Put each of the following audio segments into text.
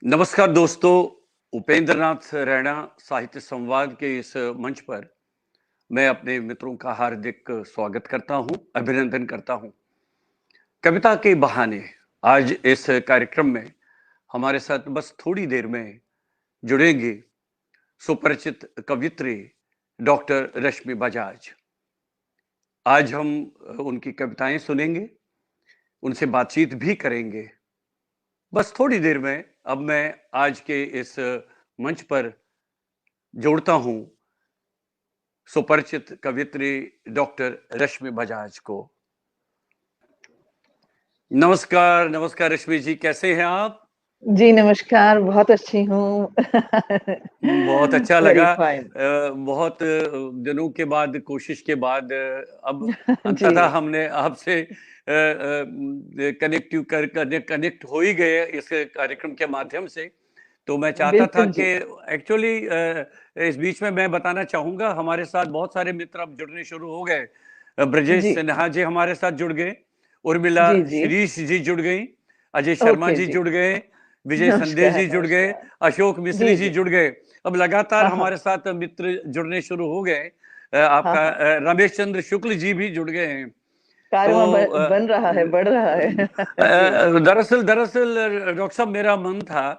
नमस्कार दोस्तों, उपेंद्र नाथ रैना साहित्य संवाद के इस मंच पर मैं अपने मित्रों का हार्दिक स्वागत करता हूं, अभिनंदन करता हूं। कविता के बहाने आज इस कार्यक्रम में हमारे साथ बस थोड़ी देर में जुड़ेंगे सुपरिचित कवियत्री डॉक्टर रश्मि बजाज। आज हम उनकी कविताएं सुनेंगे, उनसे बातचीत भी करेंगे। बस थोड़ी देर में अब मैं आज के इस मंच पर जोड़ता हूं सुपरिचित कवियत्री डॉक्टर रश्मि बजाज को। नमस्कार, नमस्कार रश्मि जी, कैसे हैं आप? जी नमस्कार, बहुत अच्छी हूँ। बहुत अच्छा वेरी लगा। फाइन। बहुत दिनों के बाद, कोशिश के बाद अब अंततः जी, हमने आपसे कनेक्ट हो ही गए इस कार्यक्रम के माध्यम से। तो मैं चाहता था बिल्कुल कि जी। एक्चुअली इस बीच में मैं बताना चाहूँगा, हमारे साथ बहुत सारे मित्र अब जुड़ने शुरू हो गए। ब्रजेश जी, सिन्हा जी हमारे साथ जुड़ गए, उर्मिला जी, जी। शिरीष जी जुड़ गई, अजय शर्मा ओके जी जी। जुड़ गए, विजय संदेश नमस्कार, जी जुड़ गए, नमस्कार। अशोक मिश्री जी, जी जी। जुड़ गए। अब लगातार हाँ, हाँ। हमारे साथ मित्र जुड़ने शुरू हो गए। हाँ, आपका हाँ। रमेश चंद्र शुक्ल जी भी जुड़ गए हैं। तो कारवां बन रहा है, बढ़ रहा है। जी। दरअसल दरअसल डॉक्टर साहब, मेरा मन था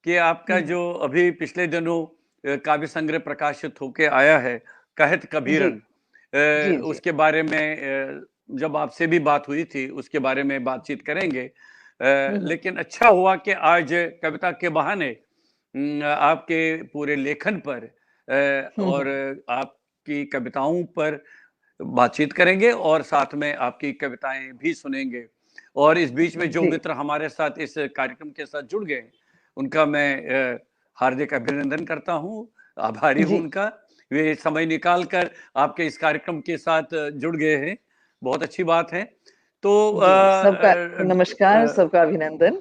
कि आपका हुँ, जो अभी पिछले दिनों काव्य संग्रह प्रकाशित होके आया है, कहत जी, कबीरन, जी, जी। उसके बारे में जब आपसे भी बात हुई थी उसके बारे में बातचीत करेंगे। हुँ, हुँ। लेकिन अच्छा हुआ कि आज कविता के बहाने आपके पूरे लेखन पर हुँ, और हुँ। आपकी कविताओं पर बातचीत करेंगे और साथ में आपकी कविताएं भी सुनेंगे। और इस बीच में जो जी। मित्र हमारे साथ इस कार्यक्रम के साथ जुड़ गए, उनका मैं हार्दिक अभिनंदन करता हूँ, आभारी हूँ जी, उनका। वे समय निकाल कर आपके इस कार्यक्रम के साथ जुड़ गए हैं, बहुत अच्छी बात है। तो जी। सबका नमस्कार, सबका अभिनंदन।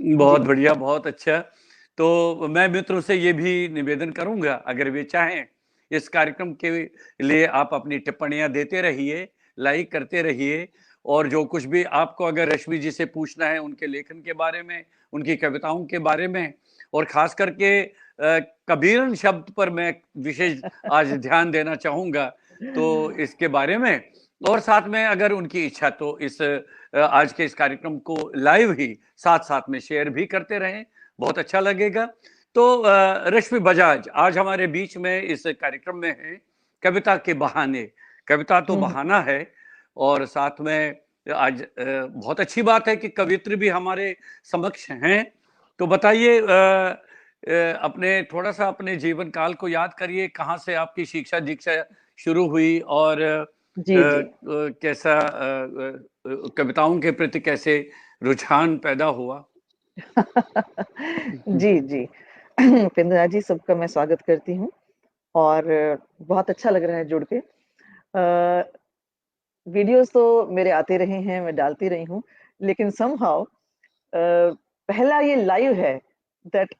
जी। बहुत बढ़िया, बहुत अच्छा। तो मैं मित्रों से ये भी निवेदन करूँगा, अगर वे चाहें, इस कार्यक्रम के लिए आप अपनी टिप्पणियाँ देते रहिए, लाइक करते रहिए, और जो कुछ भी आपको अगर रश्मि जी से पूछना है उनके लेखन के बारे में, उनकी कविताओं के बारे में, और ख़ास करके कबीरन शब्द पर मैं विशेष आज ध्यान देना चाहूँगा, तो इसके बारे में, और साथ में अगर उनकी इच्छा तो इस आज के इस कार्यक्रम को लाइव ही साथ-साथ में शेयर भी करते रहें, बहुत अच्छा लगेगा। तो रश्मि बजाज आज हमारे बीच में इस कार्यक्रम में हैं, कविता के बहाने। कविता तो हुँ, हुँ। बहाना है, और साथ में आज बहुत अच्छी बात है कि कवियत्री भी हमारे समक्ष हैं। तो बताइए, अपने थोड़ा-सा अपने जीवन काल को याद करिए, कहाँ से आपकी शिक्षा-दीक्षा शुरू हुई और जी, जी। कैसा कविताओं के प्रति कैसे रुझान पैदा हुआ? जी, जी। पिंदरा जी, सबका मैं स्वागत करती हूँ और बहुत अच्छा लग रहा है जुड़ के। वीडियोज़ तो मेरे आते रहे हैं, मैं डालती रही हूँ, लेकिन समहाउ पहला ये लाइव है that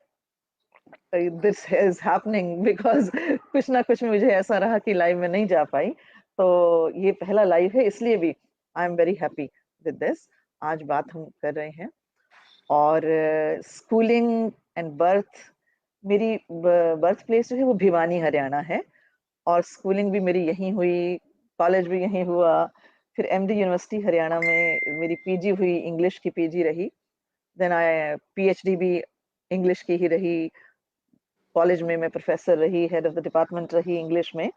this is happening because कुछ ना कुछ मुझे ऐसा रहा कि लाइव में नहीं जा पाई। तो ये पहला लाइव है, इसलिए भी I am very happy with this. आज बात हम कर रहे हैं और स्कूलिंग एंड मेरी बर्थ प्लेस जो है वो भिवानी हरियाणा है और स्कूलिंग भी मेरी यहीं हुई, कॉलेज भी यहीं हुआ, फिर एमडी यूनिवर्सिटी हरियाणा में मेरी पीजी हुई, इंग्लिश की पीजी रही, देन आई पीएचडी भी इंग्लिश की ही रही, कॉलेज में मैं प्रोफेसर रही, हेड ऑफ द डिपार्टमेंट रही इंग्लिश में।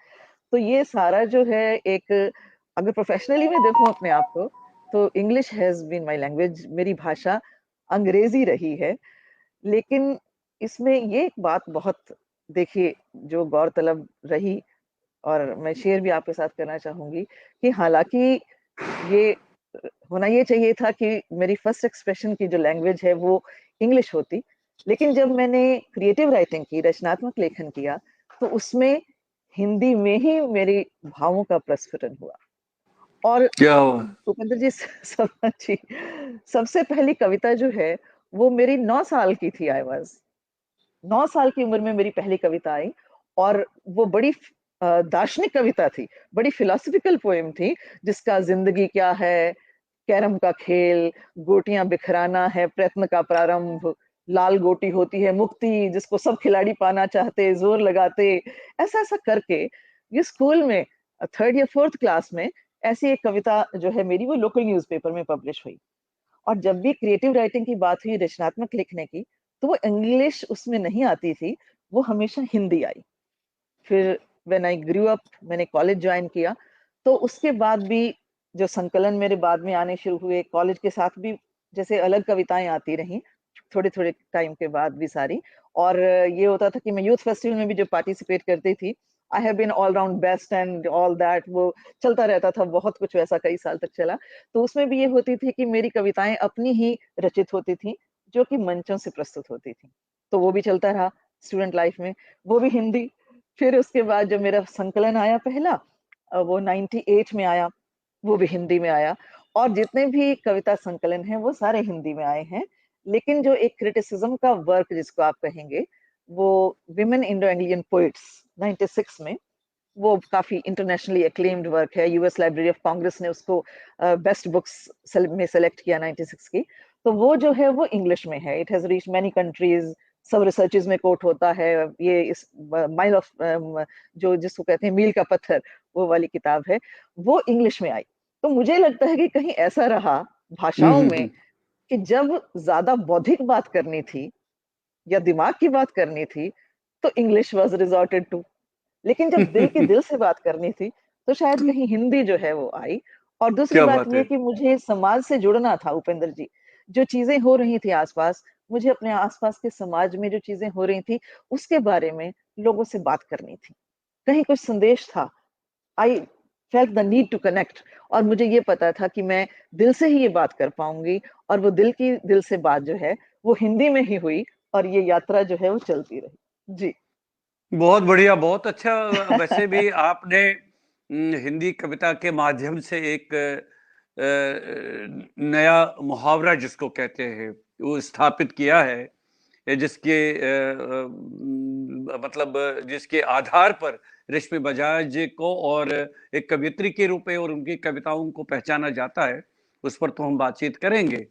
तो ये सारा जो है एक अगर प्रोफेशनली मैं देखूँ अपने आप को, तो English has been my language, मेरी भाषा अंग्रेज़ी रही है। लेकिन इसमें ये एक बात बहुत देखिए जो गौरतलब रही और मैं शेयर भी आपके साथ करना चाहूँगी कि हालाँकि ये होना ये चाहिए था कि मेरी फर्स्ट एक्सप्रेशन की जो लैंग्वेज है वो इंग्लिश होती। लेकिन जब मैंने क्रिएटिव राइटिंग की, रचनात्मक लेखन किया, तो उसमें हिंदी में ही मेरे भावों का प्रस्फुटन हुआ। और क्या उपेंद्र जी सब जी, सबसे पहली कविता जो है, वो मेरी 9 साल की थी आई वाज़ 9 साल की उम्र में मेरी पहली कविता आई और वो बड़ी दार्शनिक कविता थी, बड़ी फिलॉसॉफिकल पोएम थी, जिसका ज़िंदगी क्या है, कैरम का खेल, गोटियाँ बिखराना है प्रयत्न का प्रारंभ, लाल गोटी होती है, मुक्ति जिसको सब खिलाड़ी पाना चाहते, जोर लगाते, ऐसा ऐसा करके ये स्कूल में थर्ड या फोर्थ क्लास में ऐसी एक कविता जो है मेरी, वो लोकल न्यूज़पेपर में पब्लिश हुई। और जब भी क्रिएटिव राइटिंग की बात हुई, रचनात्मक लिखने की, तो वो इंग्लिश उसमें नहीं आती थी, वो हमेशा हिंदी आई। फिर व्हेन आई ग्रू अप, मैंने कॉलेज ज्वाइन किया, तो उसके बाद भी जो संकलन मेरे बाद में आने शुरू हुए, कॉलेज के साथ भी जैसे अलग कविताएं आती रहीं थोड़े थोड़े टाइम के बाद भी सारी। और ये होता था कि मैं यूथ फेस्टिवल में भी जो पार्टिसिपेट करती थी, I have been all round best and all that, वो चलता रहता था, बहुत कुछ वैसा कई साल तक चला। तो उसमें भी ये होती थी कि मेरी कविताएं अपनी ही रचित होती थी, जो कि मंचों से प्रस्तुत होती थी। तो वो भी चलता रहा स्टूडेंट लाइफ में, वो भी हिंदी। फिर उसके बाद जब मेरा संकलन आया पहला, वो 98 में आया, वो भी हिंदी में आया। और जितने भी कविता संकलन हैं वो सारे हिंदी में आए हैं। लेकिन जो एक क्रिटिसिज्म का वर्क जिसको आप कहेंगे, वो विमेन इंडो एंग्लियन पोइट्स 96 में, वो काफी इंटरनेशनली एक्लेम्ड वर्क है। यूएस लाइब्रेरी ऑफ कांग्रेस ने उसको बेस्ट बुक्स में सेलेक्ट किया 96 की। तो वो जो है वो इंग्लिश में है, it has reach many countries, सब रिसर्चेज में कोट होता है। ये इस माइल ऑफ जो जिसको कहते हैं मील का पत्थर, वो वाली किताब है, वो इंग्लिश में आई। तो मुझे लगता है कि कहीं ऐसा रहा भाषाओं में कि जब ज्यादा बौद्धिक बात करनी थी या दिमाग की बात करनी थी, तो इंग्लिश वाज रिजॉर्टेड टू। लेकिन जब दिल के दिल से बात करनी थी, तो शायद कहीं हिंदी जो है वो आई। और दूसरी क्या बात बात ये है। कि मुझे समाज से जुड़ना था उपेंद्र जी। जो चीजें हो रही थी आसपास, मुझे अपने आसपास के समाज में जो चीजें हो रही थी, उसके बारे में लोगों से बात करनी थी। कहीं कुछ संदेश था। I felt the need to connect. और मुझे ये पता था कि मैं दिल से ही ये बात कर पाऊंगी। और वो दिल से बात जो है वो हिंदी में ही हुई, और ये यात्रा जो है वो चलती रही जी। बहुत बढ़िया, बहुत अच्छा। वैसे भी आपने हिंदी कविता के माध्यम से एक नया मुहावरा जिसको कहते हैं, वो स्थापित किया है। जिसके मतलब जिसके आधार पर रेशमी बजाज को और एक कवियत्री के रूप में और उनकी कविताओं को पहचाना जाता है, उस पर तो हम बातचीत करेंगे।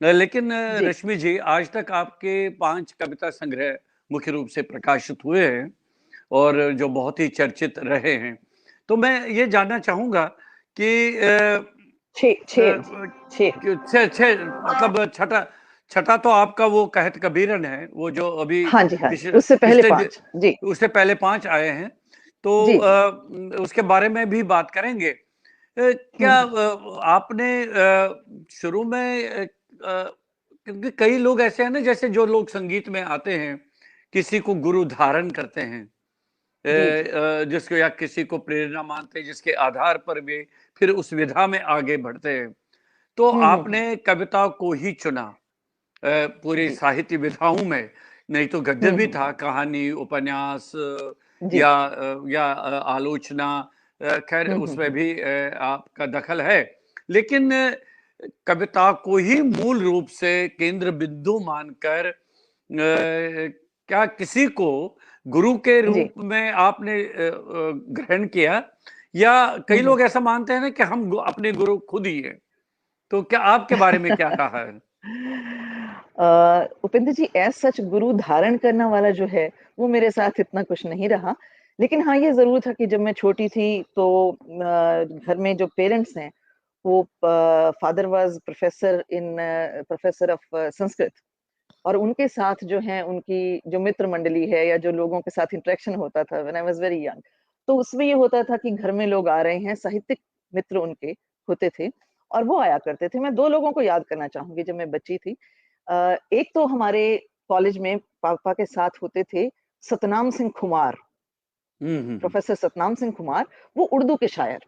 लेकिन जी। रश्मि जी, आज तक आपके 5 कविता संग्रह मुख्य रूप से प्रकाशित हुए हैं और जो बहुत ही चर्चित रहे हैं। तो मैं ये जानना चाहूँगा कि छः छः छः। मतलब छठा छठा तो आपका वो कहत कबीरन है, वो जो अभी हाँ जी, हाँ जी, उससे पहले पिछले 5 जी। उससे पहले 5 आए हैं। तो जी, जी। उसके बारे में भी बात करेंगे। हुँ, क्या हुँ। आपने शुरू में क्योंकि कई लोग ऐसे हैं ना, जैसे जो लोग संगीत में आते हैं, किसी को गुरु धारण करते हैं, जी, जी। जिसको या किसी को प्रेरणा मानते हैं, जिसके आधार पर वे फिर उस विधा में आगे बढ़ते हैं। तो हुँ, हुँ, हुँ। आपने कविता को ही चुना पूरी जी। साहित्य विधाओं में, नहीं तो गद्य हुँ, भी हुँ। था, कहानी, उपन्यास जी। या आलोचना, खैर हुँ, हुँ, उसमें हुँ। भी आपका दखल है। लेकिन कविता को ही मूल रूप से केंद्र बिंदु मानकर क्या किसी को गुरु के जी। रूप में आपने ग्रहण किया, या हुँ, कई हुँ। लोग ऐसा मानते हैं ना कि हम अपने गुरु खुद ही हैं? तो क्या आपके बारे में क्या कहा है? उपेंद्र जी, एज़ सच गुरु धारण करना वाला जो है, वो मेरे साथ इतना कुछ नहीं रहा। लेकिन हाँ, ये ज़रूर था कि जब मैं छोटी थी तो घर में जो पेरेंट्स हैं, वो father was professor of Sanskrit. और उनके साथ जो है उनकी जो मित्र मंडली है या जो लोगों के साथ इंटरेक्शन होता था when I was very young, तो उसमें ये होता था कि घर में लोग आ रहे हैं, साहित्यिक मित्र उनके होते थे और वो आया करते थे। मैं 2 लोगों को याद करना चाहूँगी जब मैं बच्ची थी। एक तो हमारे कॉलेज में पापा के साथ होते थे सतनाम सिंह खुमार, हुँ, हुँ, हुँ। प्रोफेसर सतनाम सिंह खुमार, वो उर्दू के शायर,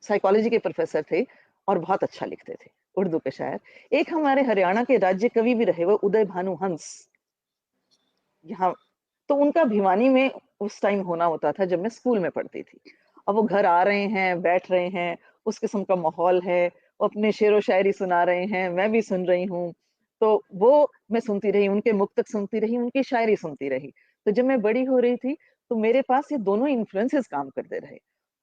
साइकोलॉजी के प्रोफेसर थे और बहुत अच्छा लिखते थे, उर्दू के शायर। एक हमारे हरियाणा के राज्य कवि भी रहे, वो उदय भानु हंस। यहाँ तो उनका भिवानी में उस टाइम होना होता था जब मैं स्कूल में पढ़ती थी। अब वो घर आ रहे हैं, बैठ रहे हैं, उस किस्म का माहौल है, वो अपने शेरो-शायरी सुना रहे हैं, मैं भी सुन रही हूँ। तो वो मैं सुनती रही, उनके मुक्तक सुनती रही, उनकी शायरी सुनती रही। तो जब मैं बड़ी हो रही थी, तो मेरे पास ये दोनों इन्फ्लुएंसेस काम करते रहे।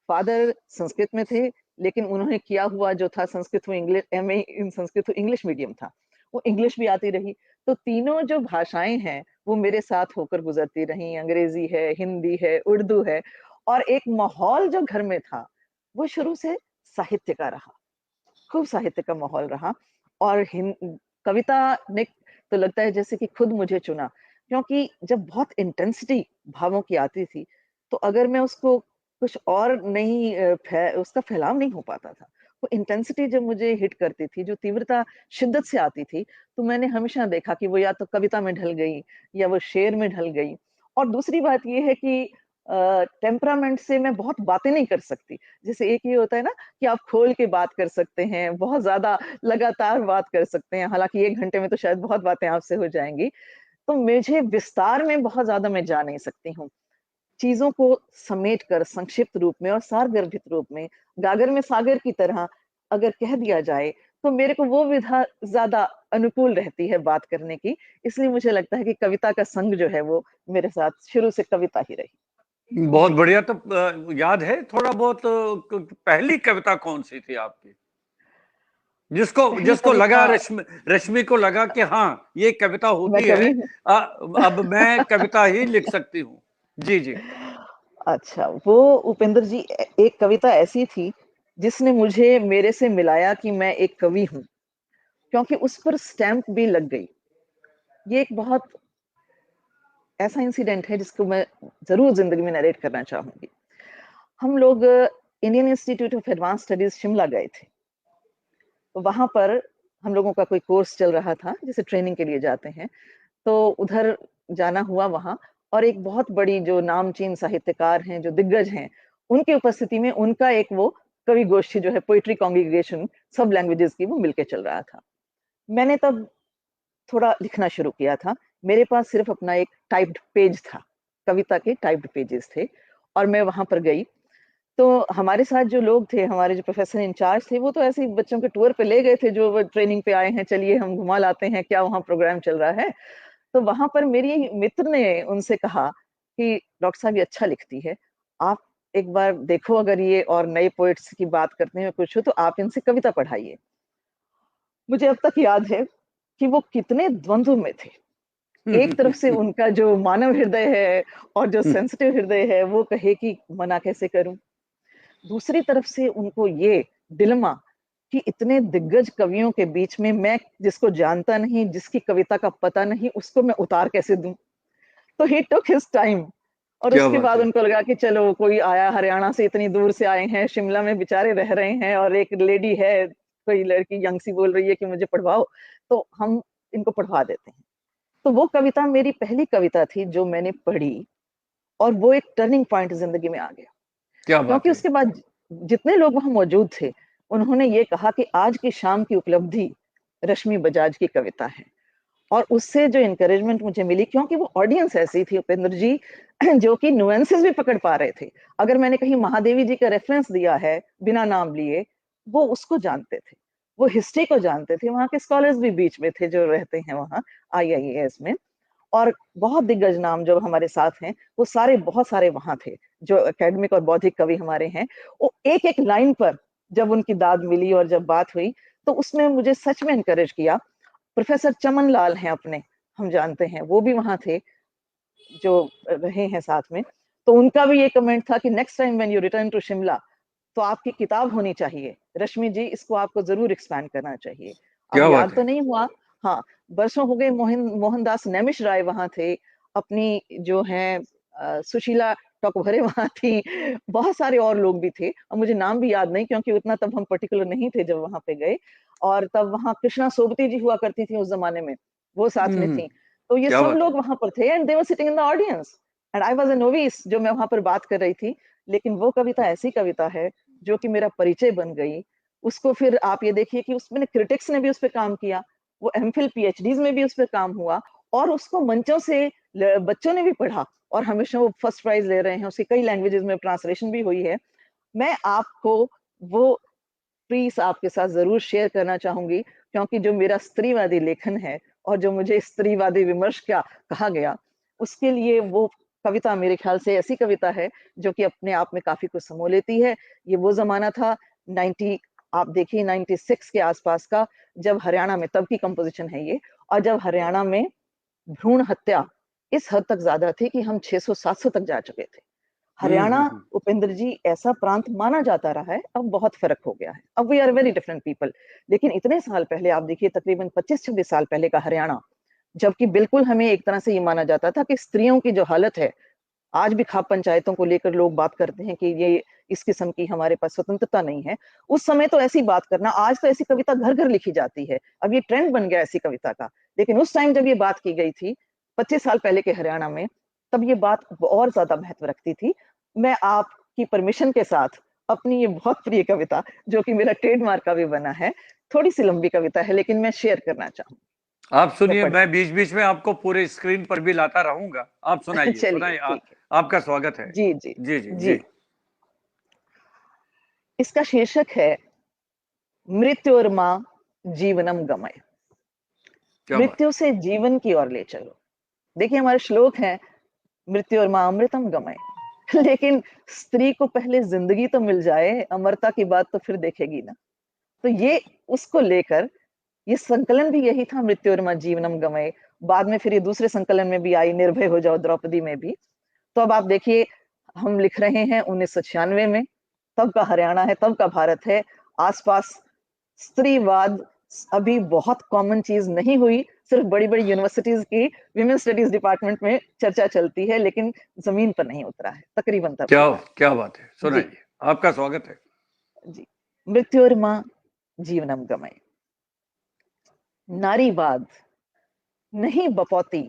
फादर संस्कृत में थे, लेकिन उन्होंने किया हुआ जो था Sanskrit to English MA in Sanskrit to English medium था। वो इंग्लिश भी आती रही। तो तीनों जो भाषाएँ हैं, वो मेरे साथ होकर गुज़रती रहीं। अंग्रेज़ी है, हिंदी है, उर्दू है, और एक माहौल जो घर में था, वो शुरू से साहित्य का रहा। खूब साहित्य का माहौल रहा, और कविता ने तो लगता है जैसे कि खुद मुझे चुना, क्योंकि जब बहुत इंटेंसिटी भावों की आती थी, तो अगर मैं उसको कुछ और नहीं उसका फैलाव नहीं हो पाता था। वो इंटेंसिटी जब मुझे हिट करती थी, जो तीव्रता शिद्दत से आती थी, तो मैंने हमेशा देखा कि वो या तो कविता में ढल गई या वो शेर में ढल गई। और दूसरी बात ये है कि टेम्परामेंट से मैं बहुत बातें नहीं कर सकती। जैसे एक ये होता है ना कि आप खोल के बात कर सकते हैं, बहुत ज़्यादा लगातार बात कर सकते हैं, हालाँकि 1 घंटे में तो शायद बहुत बातें आपसे हो जाएँगी। तो मुझे विस्तार में बहुत ज़्यादा मैं जा नहीं सकती हूँ। चीज़ों को समेट कर संक्षिप्त रूप में और सारगर्भित रूप में, गागर में सागर की तरह अगर कह दिया जाए, तो मेरे को वो विधा ज़्यादा अनुकूल रहती है बात करने की। इसलिए मुझे लगता है कि कविता का संग जो है वो मेरे साथ शुरू से कविता ही रही। बहुत जी। बढ़िया। तो याद है थोड़ा बहुत पहली कविता कौन सी थी आपकी, जिसको पहली जिसको लगा, कविता, रश्मि रश्मि को लगा कि हाँ ये कविता मैं होती है, कवि हूँ। अब मैं कविता ही लिख सकती हूँ। जी जी। अच्छा, वो उपेंद्र जी, एक कविता ऐसी थी जिसने मुझे मेरे से मिलाया कि मैं एक कवि हूँ, क्योंकि उस पर स्टैम्प भी लग गई। ये एक बहुत ऐसा इंसिडेंट है जिसको मैं ज़रूर ज़िंदगी में नरेट करना चाहूँगी। हम लोग Indian institute of advance studies Shimla गए थे। तो वहाँ पर हम लोगों का कोई कोर्स चल रहा था, जिसे ट्रेनिंग के लिए जाते हैं। तो उधर जाना हुआ वहाँ, और एक बहुत बड़ी जो नामचीन साहित्यकार हैं, जो दिग्गज हैं, उनकी उपस्थिति में उनका एक वो कवि गोष्ठी जो है, पोएट्री कांग्रीगेशन सब लैंग्वेजेज़ की, वो मिलके चल रहा था। मैंने तब थोड़ा लिखना शुरू किया था। मेरे पास सिर्फ़ अपना एक टाइप्ड पेज था, कविता के टाइप्ड पेजेज़ थे, और मैं वहाँ पर गई। तो हमारे साथ जो लोग थे, हमारे जो प्रोफ़ेसर इंचार्ज थे, वो तो ऐसे ही बच्चों के टूर पे ले गए थे, जो वो ट्रेनिंग पे आए हैं, चलिए हम घुमा लाते हैं, क्या वहाँ प्रोग्राम चल रहा है। तो वहाँ पर मेरी मित्र ने उनसे कहा कि डॉक्टर साहब ये अच्छा लिखती है, आप एक बार देखो, अगर ये और नए पोएट्स की बात करते हैं कुछ हो, तो आप इनसे कविता पढ़ाइए। मुझे अब तक याद है कि वो कितने द्वंद्व में थे। एक तरफ से उनका जो मानव हृदय है और जो सेंसिटिव हृदय है, वो कहे कि मना कैसे करूँ? दूसरी तरफ से उनको ये डिलेमा कि इतने दिग्गज कवियों के बीच में मैं, जिसको जानता नहीं, जिसकी कविता का पता नहीं, उसको मैं उतार कैसे दूँ? तो ही टूक हिज़ टाइम, और क्या उसके बात बाद है। उनको लगा कि चलो, कोई आया हरियाणा से, इतनी दूर से आए हैं, शिमला में बेचारे रह रहे हैं, और एक लेडी है, कोई लड़की यंग सी बोल रही है कि मुझे पढ़वाओ, तो हम इनको पढ़वा देते हैं। तो वो कविता मेरी पहली कविता थी जो मैंने पढ़ी, और वो एक टर्निंग पॉइंट ज़िंदगी में आ गया। क्या बात क्योंकि है। उसके बाद जितने लोग वहाँ मौजूद थे, उन्होंने ये कहा कि आज की शाम की उपलब्धि रश्मि बजाज की कविता है। और उससे जो एनकरेजमेंट मुझे मिली, क्योंकि वो ऑडियंस ऐसी थी उपेंद्र जी, जो कि नुएंसेस भी पकड़ पा रहे थे। अगर मैंने कहीं महादेवी जी का रेफरेंस दिया है बिना नाम लिए, वो उसको जानते थे, वो हिस्ट्री को जानते थे। वहाँ के स्कॉलर्स भी बीच में थे जो रहते हैं वहाँ आईआईएस में, और बहुत दिग्गज नाम जो हमारे साथ हैं, वो सारे, बहुत सारे वहाँ थे, जो एकेडमिक और बौद्धिक कवि हमारे हैं। वो एक-एक लाइन पर जब उनकी दाद मिली और जब बात हुई, तो उसने मुझे सच में एनकरेज किया। प्रोफ़ेसर चमन लाल हैं अपने, हम जानते हैं, वो भी वहाँ थे, जो रहे हैं साथ में। तो उनका भी ये कमेंट था कि next time when you return to Shimla, तो आपकी किताब होनी चाहिए। रश्मि जी, इसको आपको ज़रूर एक्सपैंड करना चाहिए। अब क्या याद बात तो है। नहीं हुआ। हाँ, बरसों हो गए, मोहनदास नैमिष राय वहाँ थे, अपनी जो हैं सुशीला टोकभरे वहाँ थी, बहुत सारे और लोग भी थे। अब मुझे नाम भी याद नहीं, क्योंकि उतना तब हम पर्टिकुलर नहीं थे जब वहाँ पे गए। और तब वहाँ कृष्णा सोबती जी हुआ करती थी उस ज़माने में, वो साथ में हम्म। थीं। तो ये क्या सब बात है। लोग वहाँ पर थे, and they were sitting in the audience, and I was a novice, जो मैं वहाँ पर बात कर रही थी। लेकिन वो कविता ऐसी कविता है जो कि मेरा परिचय बन गई। उसको फिर आप ये देखिए कि उसमें क्रिटिक्स ने भी उस पे काम किया, वो एमफिल पीएचडीज़ में भी उस पे काम हुआ, और उसको मंचों से बच्चों ने भी पढ़ा, और हमेशा वो फर्स्ट प्राइज़ ले रहे हैं। उसकी कई लैंग्वेजेज़ में ट्रांसलेशन भी हुई है। मैं आपको वो प्लीज़ आपके साथ ज़रूर शेयर करना चाहूँगी, क्योंकि जो मेरा स्त्रीवादी लेखन है, और जो मुझे स्त्रीवादी विमर्श क्या कहा गया, उसके लिए वो कविता मेरे ख़्याल से ऐसी कविता है जो कि अपने आप में काफ़ी कुछ समो लेती है। ये वो ज़माना था, 90 आप देखिए 96 के आसपास का, जब हरियाणा में, तब की कंपोजिशन है ये, और जब हरियाणा में भ्रूण हत्या इस हद तक ज्यादा थी कि हम 600-700 तक जा चुके थे। हरियाणा, उपेंद्र जी, ऐसा प्रांत माना जाता रहा है, अब बहुत फर्क हो गया है, अब we are very different people. लेकिन इतने साल पहले आप देखिए, तकरीबन 25-26 साल पहले का हरियाणा, जबकि बिल्कुल हमें एक तरह से ये माना जाता था कि स्त्रियों की जो हालत है, आज भी खाप पंचायतों को लेकर लोग बात करते हैं कि ये इस किस्म की हमारे पास स्वतंत्रता नहीं है। उस समय तो ऐसी बात करना, आज तो ऐसी कविता घर घर लिखी जाती है, अब ये ट्रेंड बन गया ऐसी कविता का। लेकिन उस टाइम जब ये बात की गई थी 25 साल पहले के हरियाणा में, तब ये बात और ज्यादा महत्व रखती थी। मैं आपकी परमिशन के साथ अपनी ये बहुत प्रिय कविता, जो कि मेरा ट्रेडमार्क का भी बना है, थोड़ी सी लंबी कविता है लेकिन मैं शेयर करना चाहूँ। आप सुनिए, मैं बीच बीच में आपको पूरे स्क्रीन पर भी लाता रहूंगा। आप सुनाइए, चलिए सुनाइए, ठीक है। आपका स्वागत है। जी जी जी जी जी। जी। इसका शीर्षक है मृत्युर्मा जीवनम गमय। क्या बात। मृत्यु से जीवन की ओर ले चलो। देखिए, हमारे श्लोक हैं मृत्यु और मां अमृतम गमय। लेकिन स्त्री को पहले जिंदगी तो मिल जाए, अमरता की बात तो फिर देखेगी ना। तो ये उसको लेकर ये संकलन भी यही था, मृत्यु और मां जीवनम गमय। बाद में फिर ये दूसरे संकलन में भी आई, निर्भय हो जाओ द्रौपदी में भी। तो अब आप देखिए, हम लिख रहे हैं 1996 में, तब का हरियाणा है, तब का भारत है। आसपास स्त्रीवाद अभी बहुत कॉमन चीज नहीं हुई, सिर्फ बड़ी बड़ी यूनिवर्सिटीज की विमेन स्टडीज डिपार्टमेंट में चर्चा चलती है, लेकिन जमीन पर नहीं उतरा है तकरीबन तब क्या से। क्या बात है, जी सुनाइए, आपका स्वागत है। जी। मृत्युर्मा जीवनम गमय। नारीवाद नहीं बपौती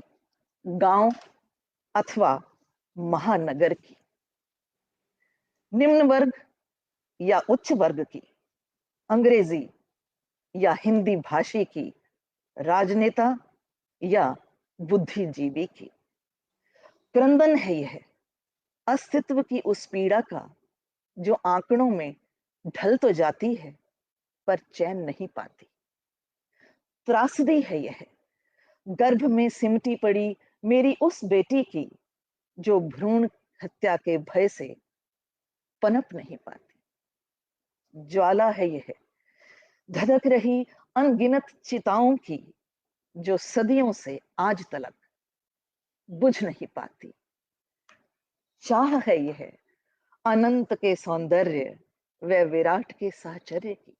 गांव अथवा महानगर की, निम्न वर्ग या उच्च वर्ग की, अंग्रेजी या हिंदी भाषी की, राजनेता या बुद्धिजीवी की। क्रंदन है यह अस्तित्व की उस पीड़ा का, जो आंकड़ों में ढल तो जाती है पर चैन नहीं पाती। त्रासदी है यह गर्भ में सिमटी पड़ी मेरी उस बेटी की, जो भ्रूण हत्या के भय से पनप नहीं पाती। ज्वाला है यह धधक रही अनगिनत चिताओं की, जो सदियों से आज तलक बुझ नहीं पाती। चाह है यह अनंत के सौंदर्य व विराट के साहचर्य की।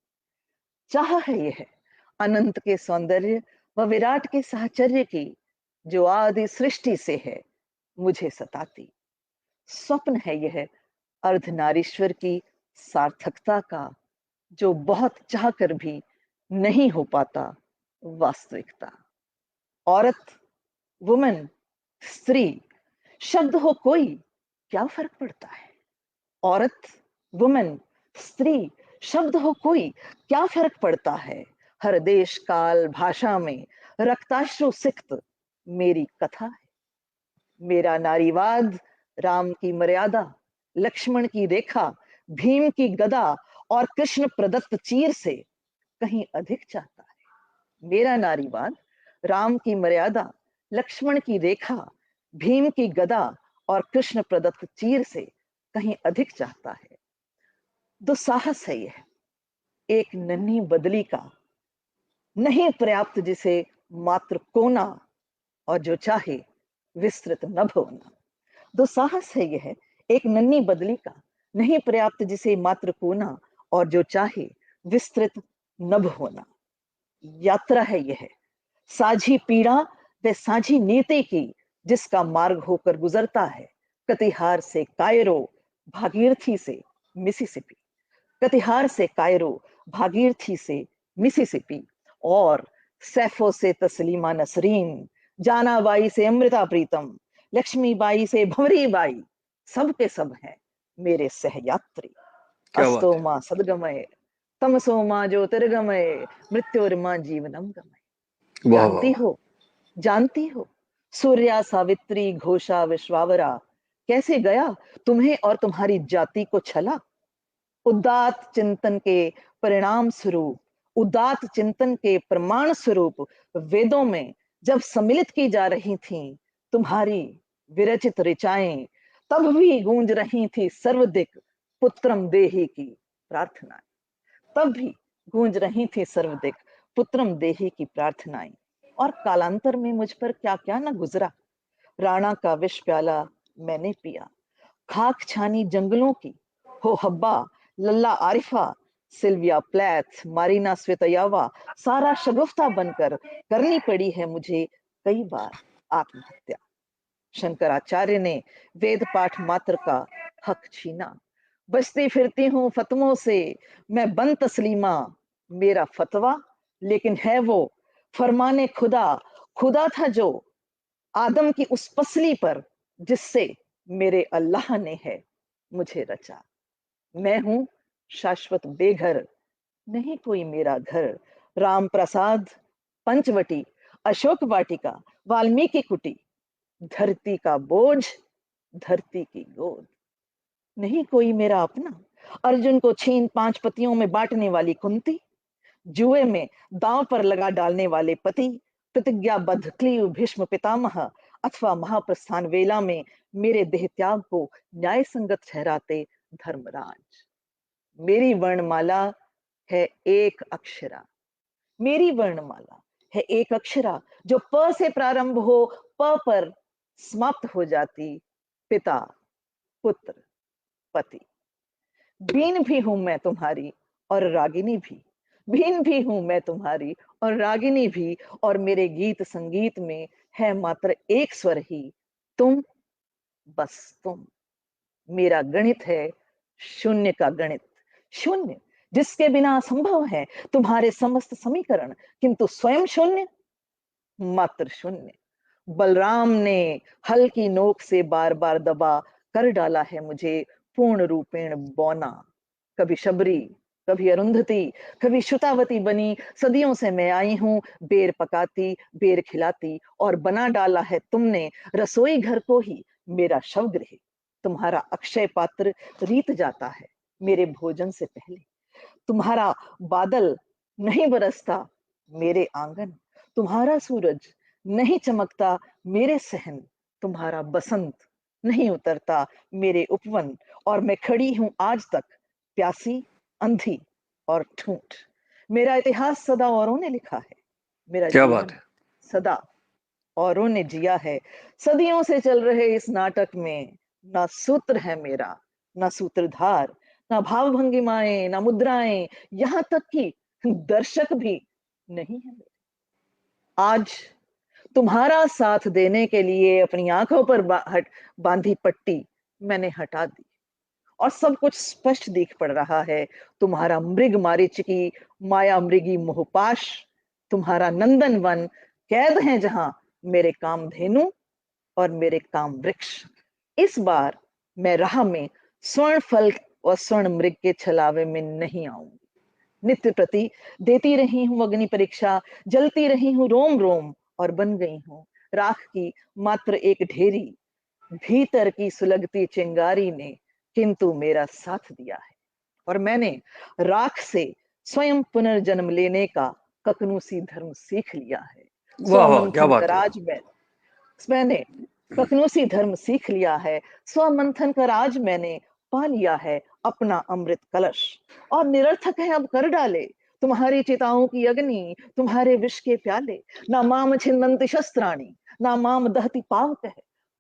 चाह है यह अनंत के सौंदर्य व विराट के साहचर्य की, जो आदि सृष्टि से है मुझे सताती। स्वप्न है यह अर्धनारीश्वर की सार्थकता का, जो बहुत चाह कर भी नहीं हो पाता वास्तविकता। औरत, वुमन, स्त्री शब्द हो कोई, क्या फर्क पड़ता है। औरत, वुमन, स्त्री शब्द हो कोई, क्या फर्क पड़ता है। हर देश काल भाषा में रक्ताश्रु सिक्त मेरी कथा है। मेरा नारीवाद राम की मर्यादा, लक्ष्मण की रेखा, भीम की गदा और कृष्ण प्रदत्त चीर से कहीं अधिक चाहता है। मेरा नारीवाद राम की मर्यादा, लक्ष्मण की रेखा, भीम की गदा और कृष्ण प्रदत्त चीर से कहीं अधिक चाहता है। दुस्साहस है यह एक नन्ही बदली का, नहीं पर्याप्त जिसे मात्र कोना, और जो चाहे विस्तृत नभ होना। दुस्साहस है यह एक नन्ही बदली का, नहीं पर्याप्त जिसे मात्र कोना, और जो चाहे विस्तृत नभ होना। यात्रा है यह साझी पीड़ा व साझी नीति की, जिसका मार्ग होकर गुजरता है कटिहार से कायरो, भागीरथी से मिसिसिपी। कटिहार से कायरो, भागीरथी से मिसिसिपी, और सैफो से तस्लीमा नसरीन, जानाबाई से अमृता प्रीतम, लक्ष्मीबाई से भंवरी बाई, सब के सब हैं मेरे सहयात्री। क्या बात अस्तो है। मां सदगमय, तमसो मां ज्योतिर्गमय, मृत्युर्मां जीवनम गमय। वाह वाह वाह। जानती हो सूर्या सावित्री घोषा विश्वावरा, कैसे गया तुम्हें और तुम्हारी जाति को छला। उदात चिंतन के परिणाम स्वरूप, उदात चिंतन के प्रमाण स्वरूप वेदों में जब सम्मिलित की जा रही थीं तुम्हारी विरचित ऋचाएं, तब भी गूंज रही थी सर्वदिक पुत्रम देहि की प्रार्थना। तब भी गूंज रही थी सर्वदिक पुत्रम देहि की प्रार्थनाएं। और कालांतर में मुझ पर क्या क्या न गुजरा। राणा का विष प्याला मैंने पिया, खाक छानी जंगलों की, हो हब्बा, लल्ला आरिफा, सिल्विया प्लैथ, मारीना स्वेतयावा, सारा शगुफ्ता बनकर करनी पड़ी है मुझे कई बार आत्महत्या। शंकराचार्य ने वेद पाठ मात्र का हक छीना। बचती फिरती हूँ फतवों से मैं बन तस्लीमा, मेरा फतवा लेकिन है वो फरमाने खुदा। खुदा था जो आदम की उस पसली पर जिससे मेरे अल्लाह ने है मुझे रचा। मैं हूं शाश्वत बेघर, नहीं कोई मेरा घर। राम प्रसाद, पंचवटी, अशोक वाटिका, वाल्मीकि कुटी, धरती का बोझ, धरती की गोद, नहीं कोई मेरा अपना। अर्जुन को छीन पांच पतियों में बांटने वाली कुंती, जुए में दांव पर लगा डालने वाले पति, प्रतिज्ञाबद्ध क्लीव भीष्म पितामह, अथवा महाप्रस्थान वेला में मेरे देह त्याग को न्याय संगत ठहराते धर्मराज। मेरी वर्णमाला है एक अक्षरा, मेरी वर्णमाला है एक अक्षरा, जो प से प्रारंभ हो प पर समाप्त हो जाती। पिता, पुत्र, पति। बीन भी हूं मैं तुम्हारी और रागिनी भी, बीन भी हूं मैं तुम्हारी और रागिनी भी, और मेरे गीत संगीत में है मात्र एक स्वर ही, तुम, बस तुम। मेरा गणित है शून्य का गणित, शून्य जिसके बिना असंभव है तुम्हारे समस्त समीकरण, किंतु स्वयं शून्य, मात्र शून्य। बलराम ने हल की नोक से बार बार दबा कर डाला है मुझे पूर्ण रूपेण बौना। कभी शबरी, कभी अरुंधति, कभी श्रुतावती बनी, सदियों से मैं आई हूं बेर पकाती, बेर खिलाती, और बना डाला है तुमने रसोई घर को ही मेरा शवगृह। तुम्हारा अक्षय पात्र रीत जाता है मेरे भोजन से पहले। तुम्हारा बादल नहीं बरसता मेरे आंगन, तुम्हारा सूरज नहीं चमकता मेरे सहन, तुम्हारा बसंत नहीं उतरता मेरे उपवन, और मैं खड़ी हूं आज तक प्यासी, अंधी और ठूंठ। मेरा इतिहास सदा औरों ने लिखा है, मेरा क्या बात जीवन है। सदा औरों ने जिया है। सदियों से चल रहे इस नाटक में ना सूत्र है मेरा, ना सूत्रधार, ना भाव भंगिमाएं, ना मुद्राएं, यहां तक कि दर्शक भी नहीं है मेरे। आज तुम्हारा साथ देने के लिए अपनी आंखों पर बांधी पट्टी मैंने हटा दी, और सब कुछ स्पष्ट दिख पड़ रहा है। तुम्हारा मृग मारीचिकी, माया मृगी मोहपाश, तुम्हारा नंदन वन कैद है जहां मेरे कामधेनु और मेरे काम वृक्ष। इस बार मैं राह में स्वर्ण फल और स्वर्ण मृग के छलावे में नहीं आऊंगी। नित्य प्रति देती रही हूं अग्नि परीक्षा, जलती रही हूं रोम रोम, और बन गई हूं राख की मात्र एक ढेरी। भीतर की सुलगती चिंगारी ने किंतु मेरा साथ दिया है, और मैंने राख से स्वयं पुनर्जन्म लेने का ककनूसी धर्म सीख लिया है। वाह वाह, क्या स्वमंथन बात है। कराज मैंने ककनूसी धर्म सीख लिया है। स्वमंथन कर आज मैंने पा लिया है अपना अमृत कलश, और निरर्थक है अब कर डाले तुम्हारी चिताओं की अग्नि, तुम्हारे विष के प्याले। ना माम छिन्दन्ति शस्त्राणि, ना माम दहति पावकः।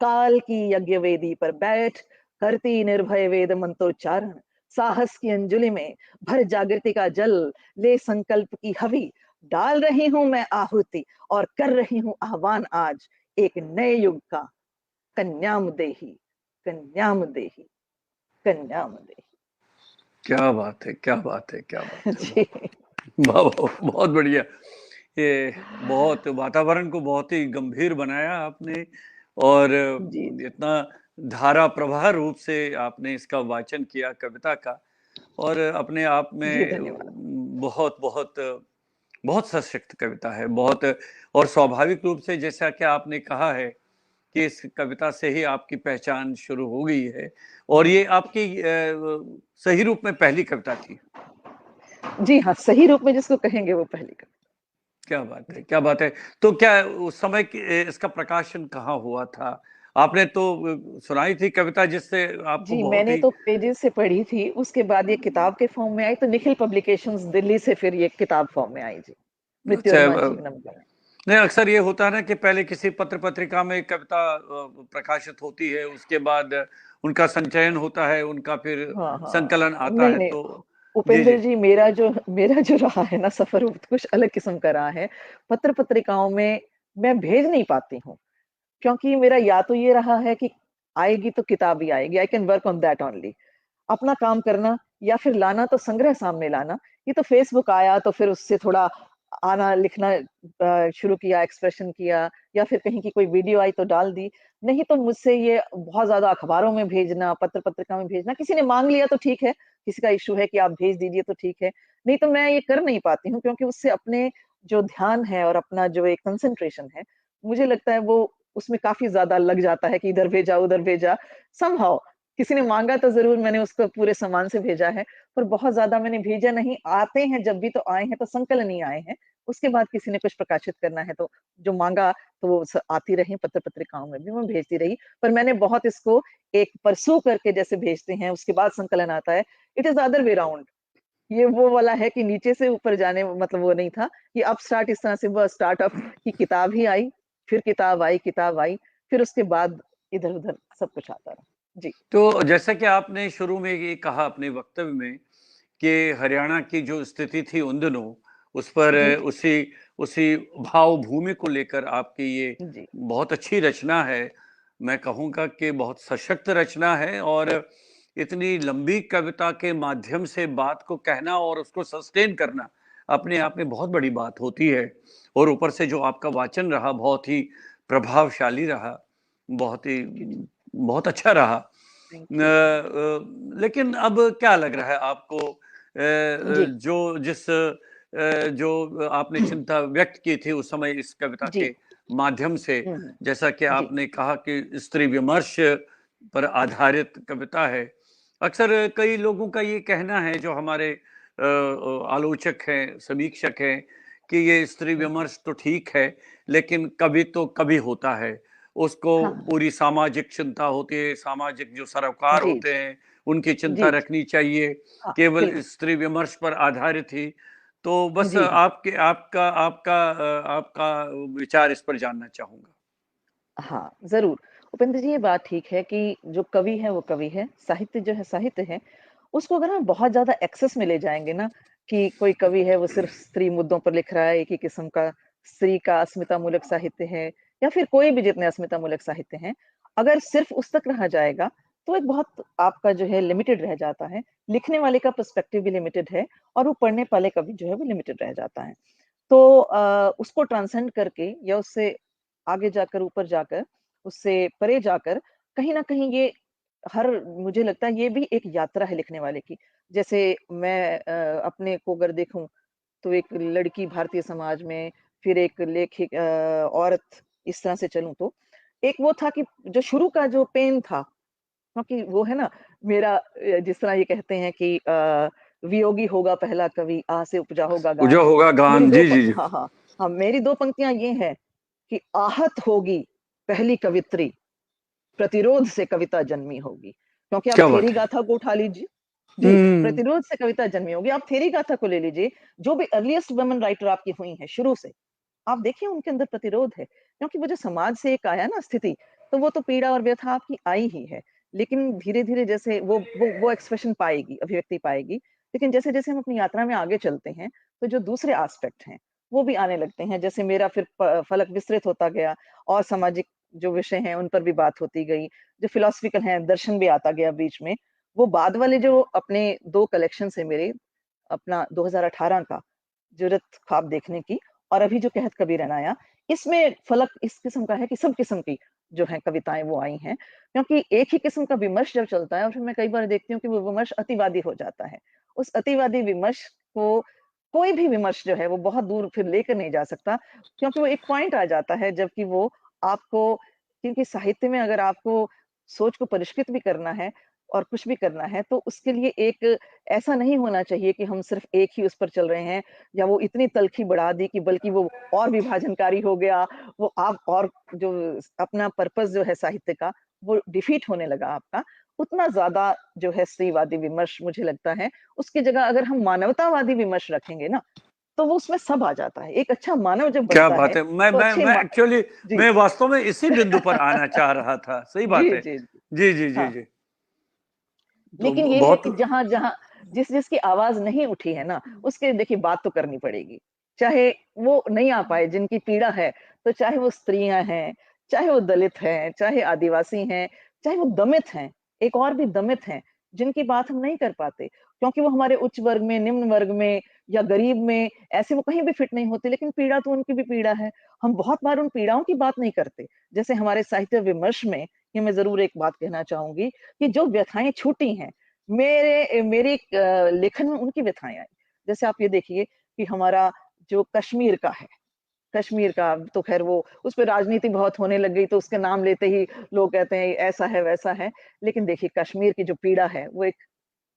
काल की यज्ञ वेदी पर बैठ करती निर्भय वेद मंत्रोच्चारण, साहस की अंजलि में भर जागृति का जल, ले संकल्प की हवि, डाल रही हूं मैं आहुति, और कर रही हूं आह्वान आज एक नए युग का। कन्याम देही, कन्याम देही, कन्याम देही। क्या बात है, क्या बात है, क्या बात है। जी वाह वाह, बहुत बढ़िया। ये बहुत वातावरण को बहुत ही गंभीर बनाया आपने, और जी इतना धारा प्रवाह रूप से आपने इसका वाचन किया कविता का, और अपने आप जी, में धन्यवाद। बहुत बहुत बहुत सशक्त कविता है, बहुत। और स्वाभाविक रूप से जैसा कि आपने कहा है कि इस कविता से ही आपकी पहचान शुरू हो गई है, और ये आपकी सही रूप में पहली कविता थी। जी हाँ, सही रूप में जिसको कहेंगे वो पहली कविता। क्या बात है, क्या बात है। तो क्या उस समय इसका प्रकाशन कहाँ हुआ था? आपने तो सुनाई थी कविता जिससे आपको जी, बहुत मैंने ही तो पेजेज़ से पढ़ी थी, उसके बाद ये किताब के फ़ॉर्म में आई, तो निखिल पब्लिकेशंस दिल्ली से फिर ये किताब फ़ॉर्म में आई जी, अच्छा मृत्योर्मा जीवनम में। नहीं अक्सर ये होता है ना कि पहले किसी पत्र पत्रिका में कविता प्रकाशित होती है, उसके बाद उनका संचयन होता है, उनका फिर हाँ, हाँ। संकलन आता नहीं, है, नहीं, तो जी, उपेंद्र जी। जी मेरा जो रहा है ना सफ़र, वो कुछ अलग किस्म का रहा है। पत्र-पत्रिकाओं में मैं भेज नहीं पाती हूँ, क्योंकि मेरा या तो ये रहा है कि आएगी तो किताब ही आएगी, I can work on that only. अपना काम करना या फिर लाना तो संग्रह सामने लाना। ये तो फ़ेसबुक आया तो फिर उससे थोड़ा आना, लिखना शुरू किया, एक्सप्रेशन किया, या फिर कहीं की कोई वीडियो आई तो डाल दी। नहीं तो मुझसे ये बहुत ज़्यादा अखबारों में भेजना, पत्र-पत्रिका में भेजना, किसी ने माँग लिया तो ठीक है, किसी का इश्यू है कि आप भेज दीजिए तो ठीक है। नहीं तो मैं ये कर नहीं पाती हूँ, क्योंकि उससे अपने जो ध्यान है और अपना जो एक कंसंट्रेशन है, मुझे लगता है वो उसमें काफ़ी ज़्यादा लग जाता है कि इधर भेजा, उधर भेजा। समहाउ किसी ने माँगा तो ज़रूर मैंने उसको पूरे सामान से भेजा है, पर बहुत ज़्यादा मैंने भेजा नहीं। आते हैं जब भी तो आए हैं, तो संकलन ही आए हैं। उसके बाद किसी ने कुछ प्रकाशित करना है तो जो माँगा तो वो आती रही, पत्र-पत्रिकाओं में भी मैं भेजती रही। पर मैंने बहुत इसको एक परसू करके जैसे भेजते हैं, उसके बाद संकलन आता है, it is the other way round. ये वो वाला है कि नीचे से ऊपर जाने, मतलब वो नहीं था कि अप स्टार्ट इस तरह से हुआ, स्टार्टअप की किताब ही आई, फिर किताब आई, फिर उसके बाद इधर-उधर सब कुछ आता रहा। जी। तो जैसा कि आपने शुरू में ये कहा अपने वक्तव्य में कि हरियाणा की जो स्थिति थी उन दिनों, उस पर जी, उसी उसी भाव-भूमि को लेकर आपकी ये जी। बहुत अच्छी रचना है। मैं कहूँगा कि बहुत सशक्त रचना है और इतनी लंबी कविता के माध्यम से बात को कहना और उसको सस्टेन करना, अपने आप में बहुत बड़ी बात होती है। और ऊपर से जो आपका वाचन रहा, बहुत ही प्रभावशाली रहा, बहुत ही थैंक यू जी, बहुत अच्छा रहा। थैंक यू, थैंक लेकिन अब क्या लग रहा है आपको यू। जी, जो आपने चिंता व्यक्त की थी उस समय इस कविता जी। के माध्यम से, हुँ, हुँ। जैसा कि जी, आपने कहा कि स्त्री विमर्श पर आधारित कविता है। अक्सर कई लोगों का ये कहना है जो हमारे आलोचक हैं, समीक्षक हैं कि ये स्त्री हुँ। विमर्श तो ठीक है, लेकिन कभी तो कभी होता है। उसको हाँ, हाँ। पूरी सामाजिक चिंता होती है, सामाजिक जो सरोकार जी, होते हैं, उनकी चिंता जी, जी। रखनी चाहिए, हाँ, केवल बिल्कुल। स्त्री विमर्श पर आधारित ही। तो बस जी, जी। आपका विचार इस पर जानना चाहूँगा। हाँ, ज़रूर। उपेंद्र जी, ये बात ठीक है कि जो कवि है वो कवि है, साहित्य जो है साहित्य है। उसको अगर हम बहुत ज़्यादा एक्सेस में ले जाएँगे ना, कि कोई कवि है वो सिर्फ़ स्त्री मुद्दों पर लिख रहा है, एक ही किस्म का स्त्री का अस्मितामूलक साहित्य है, या फिर कोई भी जितने अस्मितामूलक साहित्य हैं, अगर सिर्फ़ उस तक रहा जाएगा, तो एक बहुत आपका जो है लिमिटेड रह जाता है। लिखने वाले का पर्सपेक्टिव भी लिमिटेड है, और वो पढ़ने वाले का भी जो है वो लिमिटेड रह जाता है। तो उसको ट्रांसेंड करके या उससे आगे जाकर, ऊपर जाकर, उससे परे जाकर, कहीं न कहीं ये हर मुझे लगता है ये भी एक यात्रा है लिखने वाले की। जैसे मैं अपने को अगर देखूँ, तो एक लड़की भारतीय समाज में, फिर एक औरत, इस तरह से चलूँ तो, एक वो था कि जो शुरू का जो पेन था, क्योंकि वो है ना, मेरा जिस तरह ये कहते हैं कि वियोगी होगा पहला कवि, आह से उपजा होगा जो गान। होगा मेरी गान 2 जी, जी, जी। हाँ, हाँ। हाँ, मेरी 2 पंक्तियाँ ये हैं कि आहत होगी पहली कवित्री, प्रतिरोध से कविता जन्मी होगी। क्योंकि आप क्या थेरी बात है! गाथा को उठा लीजिए। जी, हुँ, प्रतिरोध से कविता जन्मी होगी। आप थेरी गाथा को ले लीजिए, जो भी अर्लीएस्ट वुमेन राइटर आपकी हुई हैं शुरू से, आप देखिए उनके अंदर प्रतिरोध है, क्योंकि वो जो समाज से एक आया ना स्थिति, तो वो तो पीड़ा और व्यथा आपकी आई ही है। लेकिन धीरे-धीरे जैसे वो एक्सप्रेशन पाएगी, अभिव्यक्ति पाएगी। लेकिन जैसे-जैसे हम अपनी यात्रा में आगे चलते हैं, तो जो दूसरे एस्पेक्ट हैं, वो भी आने लगते हैं। जैसे मेरा फिर फलक विस्तृत होता गया, और सामाजिक जो विषय हैं, उन पर भी बात होती गई। जो फिलॉसफिकल हैं, दर्शन भी आता गया बीच में। वो बाद वाले जो अपने 2 कलेक्शंस हैं मेरे, अपना 2018 का जुरत ख्वाब देखने की, और अभी जो कहत कबीर अनाया, इसमें फ़लक इस किस्म का है कि सब किस्म की जो हैं कविताएँ वो आई हैं। क्योंकि एक ही किस्म का विमर्श जब चलता है, और फिर मैं कई बार देखती हूँ कि वो विमर्श अतिवादी हो जाता है। उस अतिवादी विमर्श को, कोई भी विमर्श जो है वो बहुत दूर फिर लेकर नहीं जा सकता, क्योंकि वो एक पॉइंट आ जाता है जबकि वो आपको, क्योंकि साहित्य में अगर आपको सोच को परिष्कृत भी करना है, और कुछ भी करना है तो उसके लिए एक ऐसा नहीं होना चाहिए कि हम सिर्फ एक ही उस पर चल रहे हैं, या वो इतनी तलखी बढ़ा दी कि बल्कि वो और विभाजनकारी हो गया, वो आप और जो अपना पर्पस जो है साहित्य का, वो डिफीट होने लगा आपका। उतना ज़्यादा जो है स्त्रीवादी विमर्श मुझे लगता है, उसकी जगह अगर हम मानवतावादी विमर्श रखेंगे ना, तो वो उसमें सब आ जाता है। एक अच्छा मानव जब क्या बनता बात है, है! मैं तो मैं अच्छे मैं मा एक्चुअली जी। मैं वास्तव में इसी बिंदु पर आना चाह रहा था। सही बात जी, है। जी, जी। जी, जी, जी, हाँ। जी। तो लेकिन ये है बहुत कि जहाँ-जहाँ जिस-जिसकी आवाज़ नहीं उठी है ना, उसके देखिए बात तो करनी पड़ेगी। चाहे वो नहीं आ पाए, जिनकी पीड़ा है, तो चाहे वो स्त्रियाँ हैं, चाहे वो दलित हैं, चाहे आदिवासी हैं, चाहे वो दमित हैं, एक और भी दमित हैं, जिनकी बात हम नहीं कर पाते, क्योंकि वो हमारे उच्च वर्ग में, निम्न वर्ग में या गरीब में, ऐसे वो कहीं भी फिट नहीं होते, लेकिन पीड़ा तो उनकी भी पीड़ा है। हम बहुत बार उन पीड़ाओं की बात नहीं करते। जैसे हमारे साहित्य विमर्श में, ये मैं ज़रूर एक बात कहना चाहूँगी कि जो व्यथाएँ छूटी हैं, मेरी लेखन में उनकी व्यथाएँ आई। जैसे आप ये देखिए कि हमारा जो कश्मीर का है, कश्मीर का तो ख़ैर वो उसपे राजनीति बहुत होने लग गई, तो उसके नाम लेते ही लोग कहते हैं ऐसा है, वैसा है। लेकिन देखिए कश्मीर की जो पीड़ा है, वो एक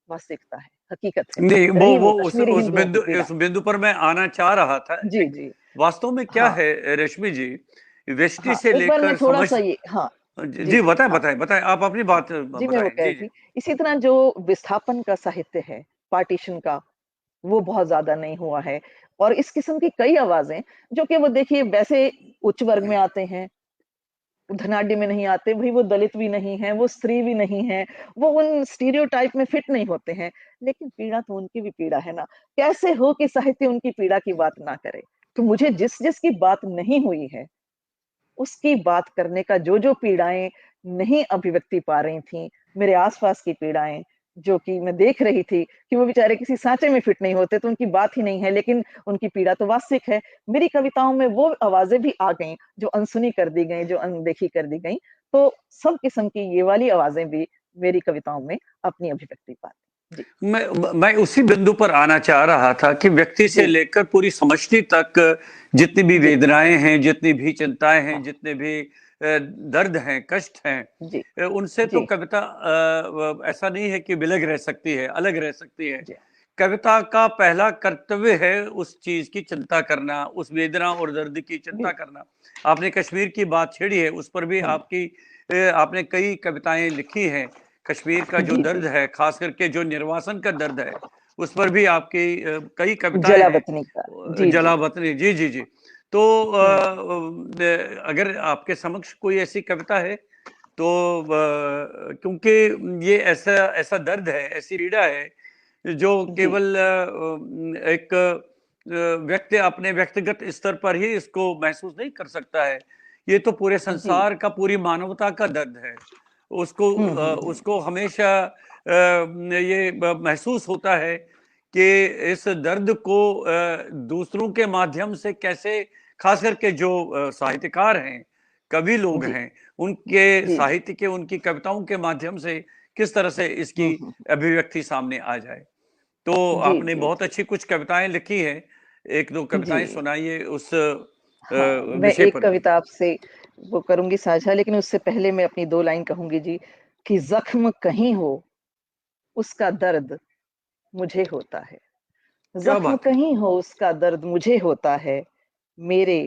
वास्तविकता है, हकीकत है। नहीं, रही वो वो कश्मीरी हिंदुओं की पीड़ा। उस बिंदु पर मैं आना चाह रहा था। जी, जी। वास्तव में क्या हाँ, है रश्मि जी, वेष्टि हाँ, से एक बार मैं लेकर समझ। थोड़ा-सा ये हाँ, जी, जी, जी, जी, बताएँ, हाँ। बताएँ, बताएँ। आप अपनी बात जी, मैं वो बताएँ। कह जी, रही जी। थी, इसी तरह जो विस्थापन का साहित्य है, पार्टीशन का, वो बहुत ज़्यादा नहीं हुआ है और इस किस्म की कई आवाज़ें जो कि वो देखिए वैसे उच्च वर्ग में आते हैं, धनाढ्य में नहीं आते, भई वो दलित भी नहीं है, वो स्त्री भी नहीं है, वो उन स्टीरियोटाइप में फिट नहीं होते हैं, लेकिन पीड़ा तो उनकी भी पीड़ा है ना। कैसे हो कि साहित्य उनकी पीड़ा की बात ना करे? तो मुझे जिस-जिस की बात नहीं हुई है, उसकी बात करने का जो-जो पीड़ाएँ नहीं अभिव्यक्ति पा रही थीं, मेरे आस-पास की पीड़ाएँ, जो कि मैं देख रही थी कि वो बेचारे किसी साँचे में फिट नहीं होते, तो उनकी बात ही नहीं है, लेकिन उनकी पीड़ा तो वास्तविक है। मेरी कविताओं में वो आवाज़ें भी आ गईं, जो अनसुनी कर दी गईं, जो अनदेखी कर दी गईं। तो सब किस्म की ये वाली आवाज़ें भी मेरी कविताओं में अपनी अभिव्यक्ति पाती। जी, मैं उसी बिंदु पर आना चाह रहा था कि व्यक्ति से जी, लेकर पूरी समष्टि तक जितनी भी जी, वेदनाएँ हैं, जितनी भी चिंताएँ हैं, हाँ, जितने भी दर्द हैं, कष्ट हैं, जी, उनसे तो जी, कविता ऐसा नहीं है कि विलग रह सकती है, अलग रह सकती है। जी, कविता का पहला कर्तव्य है उस चीज़ की चिंता करना, उस वेदना और दर्द की चिंता जी, करना। आपने कश्मीर की बात छेड़ी है, उस पर भी हुँ, आपने कई कविताएँ लिखी हैं। कश्मीर का जो जी, जी, दर्द है, खास करके जो निर्वासन का दर्द है, उस पर भी आपकी कई कविताएँ हैं। जलावतनी का। जी, जी, जलावतनी, जी, जी, जी। तो हुँ, अगर आपके समक्ष कोई ऐसी कविता है तो क्योंकि ये ऐसा ऐसा दर्द है, ऐसी पीड़ा है, जो जी, केवल एक व्यक्ति अपने व्यक्तिगत स्तर पर ही इसको महसूस नहीं कर सकता है। ये तो पूरे जी। संसार का, पूरी मानवता का दर्द है। हुँ, हुँ, हुँ। उसको हमेशा ये महसूस होता है कि इस दर्द को दूसरों के माध्यम से कैसे, खास करके जो साहित्यकार हैं, कवि लोग जी, हैं, उनके जी, जी। साहित्य के, उनकी कविताओं के माध्यम से किस तरह से इसकी हुँ, हुँ, हुँ। अभिव्यक्ति सामने आ जाए। तो जी, आपने जी, बहुत जी। अच्छी कुछ कविताएँ लिखी हैं। 1-2 कविताएँ जी, सुनाइए उस हाँ, मैं विषय एक पर भी। कविता आपसे वो करूँगी साझा, लेकिन उससे पहले मैं अपनी 2 लाइन कहूँगी जी, कि ज़ख्म कहीं हो, उसका दर्द मुझे होता है। क्या ज़ख्म बात है! कहीं हो, उसका दर्द मुझे होता है, मेरे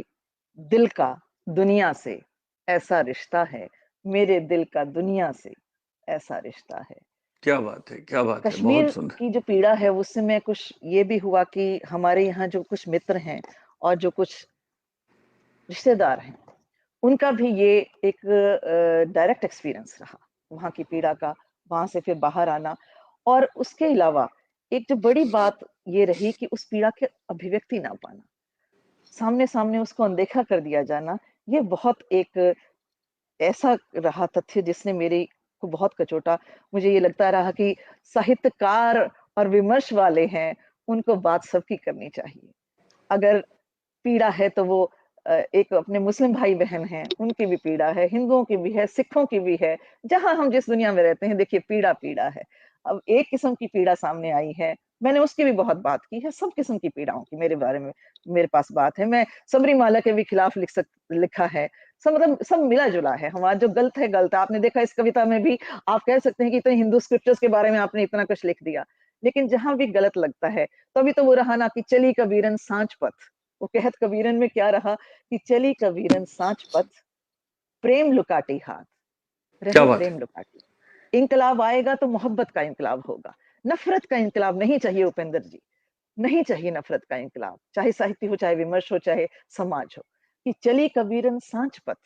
दिल का दुनिया से ऐसा रिश्ता है, मेरे दिल का दुनिया से ऐसा रिश्ता है। क्या बात है! क्या बात है! कश्मीर बहुत सुंदर। की जो पीड़ा है, उससे मैं कुछ ये भी हुआ कि हमारे यहाँ जो कुछ मित्र हैं और जो कुछ रिश्तेदार हैं, उनका भी ये एक डायरेक्ट एक्सपीरियंस रहा, वहाँ की पीड़ा का, वहाँ से फिर बाहर आना और उसके अलावा एक जो बड़ी बात ये रही कि उस पीड़ा के अभिव्यक्ति ना पाना, सामने-सामने उसको अनदेखा कर दिया जाना, ये बहुत एक ऐसा रहा तथ्य जिसने मेरे को बहुत कचोटा। मुझे ये लगता रहा कि साहित्यकार और विमर्श वाले हैं, उनको बात सबकी करनी चाहिए। अगर पीड़ा है तो वो एक अपने मुस्लिम भाई-बहन हैं, उनकी भी पीड़ा है, हिंदुओं की भी है, सिखों की भी है। जहाँ हम जिस दुनिया में रहते हैं देखिए पीड़ा, पीड़ा है। अब एक किस्म की पीड़ा सामने आई है, मैंने उसकी भी बहुत बात की है, सब किस्म की पीड़ाओं की मेरे बारे में मेरे पास बात है। मैं सबरीमाला के भी खिलाफ लिखा है, सब मतलब सब मिला जुला है, हमारा जो गलत है गलत है। आपने देखा इस कविता में भी आप कह सकते हैं कि इतने हिंदू स्क्रिप्चर्स के बारे में आपने इतना कुछ लिख दिया, लेकिन जहां भी गलत लगता है तभी तो वो रहा ना कि चली कबीरन सांच पथ। वो कहत कबीरन में क्या रहा कि चली कबीरन सांच पथ, प्रेम लुकाटी हाथ, क्या रहे बात है। प्रेम लुकाटी। इंकलाब आएगा तो मोहब्बत का इंकलाब होगा, नफरत का इंकलाब नहीं चाहिए उपेंद्र जी, नहीं चाहिए नफरत का इंकलाब, चाहे साहित्य हो, चाहे विमर्श हो, चाहे समाज हो। कि चली कबीरन सांच पथ,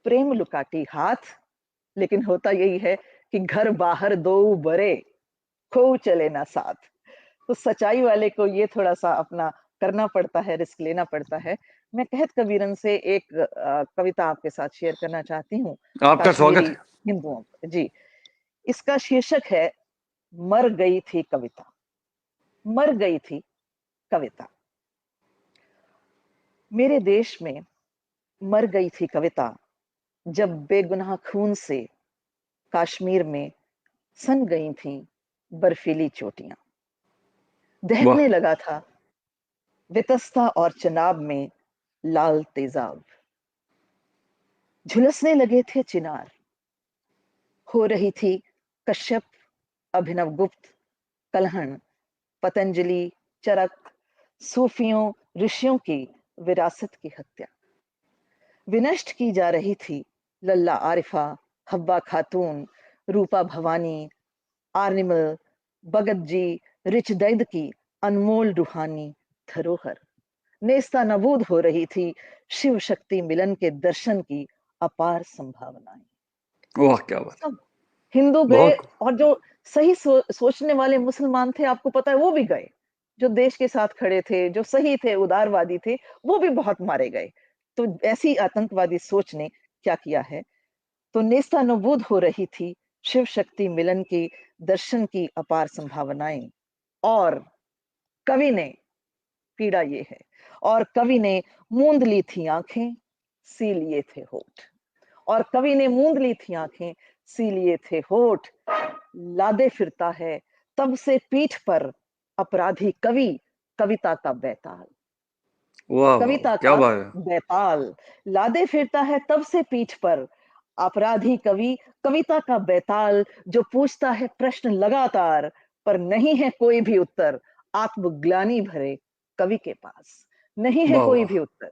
प्रेम लुकाटी हाथ, लेकिन होता यही है कि घर बाहर दो बरे, खो चले ना साथ। तो सच्चाई वाले को ये थोड़ा सा अपना करना पड़ता है, रिस्क लेना पड़ता है। मैं कहत कबीरन से एक कविता आपके साथ शेयर करना चाहती हूँ, आपका स्वागत कश्मीरी है। हिंदुओं पर। जी, इसका शीर्षक है मर गई थी कविता। मर गई थी कविता। मेरे देश में मर गई थी कविता, जब बेगुनाह खून से कश्मीर में सन गई थी बर्फीली चोटियां। वाह। दहकने लगा था वितस्ता और चनाब में लाल तेजाब। झुलसने लगे थे चिनार, हो रही थी कश्यप, अभिनव गुप्त, कलहण, पतंजलि, चरक, सूफियों, ऋषियों की विरासत की हत्या। विनष्ट की जा रही थी लल्ला आरिफा, हब्बा खातून, रूपा भवानी, आर्निमल, भगत जी, रिच दैद की अनमोल रूहानी धरोहर। नेस्ता नबूद हो रही थी शिव शक्ति मिलन के दर्शन की अपार संभावनाएं। वाह क्या बात है। सब हिंदू गए, बहुत। और जो सही सोचने वाले मुसलमान थे, आपको पता है, वो भी गए। जो देश के साथ खड़े थे, जो सही थे, उदारवादी थे, वो भी बहुत मारे गए। तो ऐसी आतंकवादी सोच ने क्या किया है। तो नेस्ता नबूद हो रही थी शिव शक्ति मिलन की दर्शन की अपार संभावनाएं। और कवि ने, पीड़ा ये है, और कवि ने मूंद ली थी आंखें, सी लिए थे होठ। और कवि ने मूंद ली थी आंखें, सी लिए थे होठ। लादे फिरता है तब से पीठ पर अपराधी कवि, कविता का बेताल। वाह वाह वाह, कविता क्या का बात है। बेताल लादे फिरता है तब से पीठ पर अपराधी कवि, कविता का बेताल, जो पूछता है प्रश्न लगातार, पर नहीं है कोई भी उत्तर आत्मग्लानि भरे कवि के पास। नहीं है वाह कोई वाह। भी उत्तर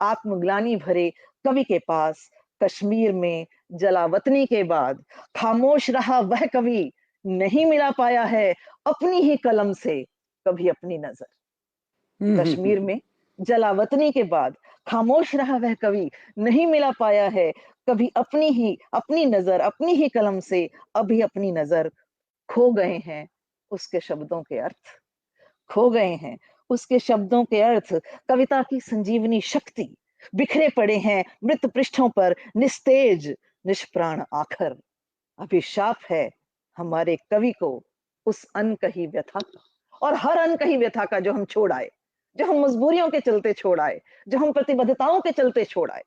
आत्मग्लानि भरे कवि के पास। कश्मीर में जलावतनी के बाद खामोश रहा वह कवि, नहीं मिला पाया है अपनी ही कलम से कभी अपनी नजर। कश्मीर हम्म। में जलावतनी के बाद खामोश रहा वह कवि, नहीं मिला पाया है कभी अपनी नजर, अपनी ही कलम से अभी अपनी नजर। खो गए हैं उसके शब्दों के अर्थ, खो गए हैं उसके शब्दों के अर्थ, कविता की संजीवनी शक्ति। बिखरे पड़े हैं मृत पृष्ठों पर निस्तेज निष्प्राण आखर। अभिशाप है हमारे कवि को उस अनकही व्यथा का, और हर अनकही व्यथा का जो हम छोड़ आए, जो हम मजबूरियों के चलते छोड़ आए, जो हम प्रतिबद्धताओं के चलते छोड़ आए।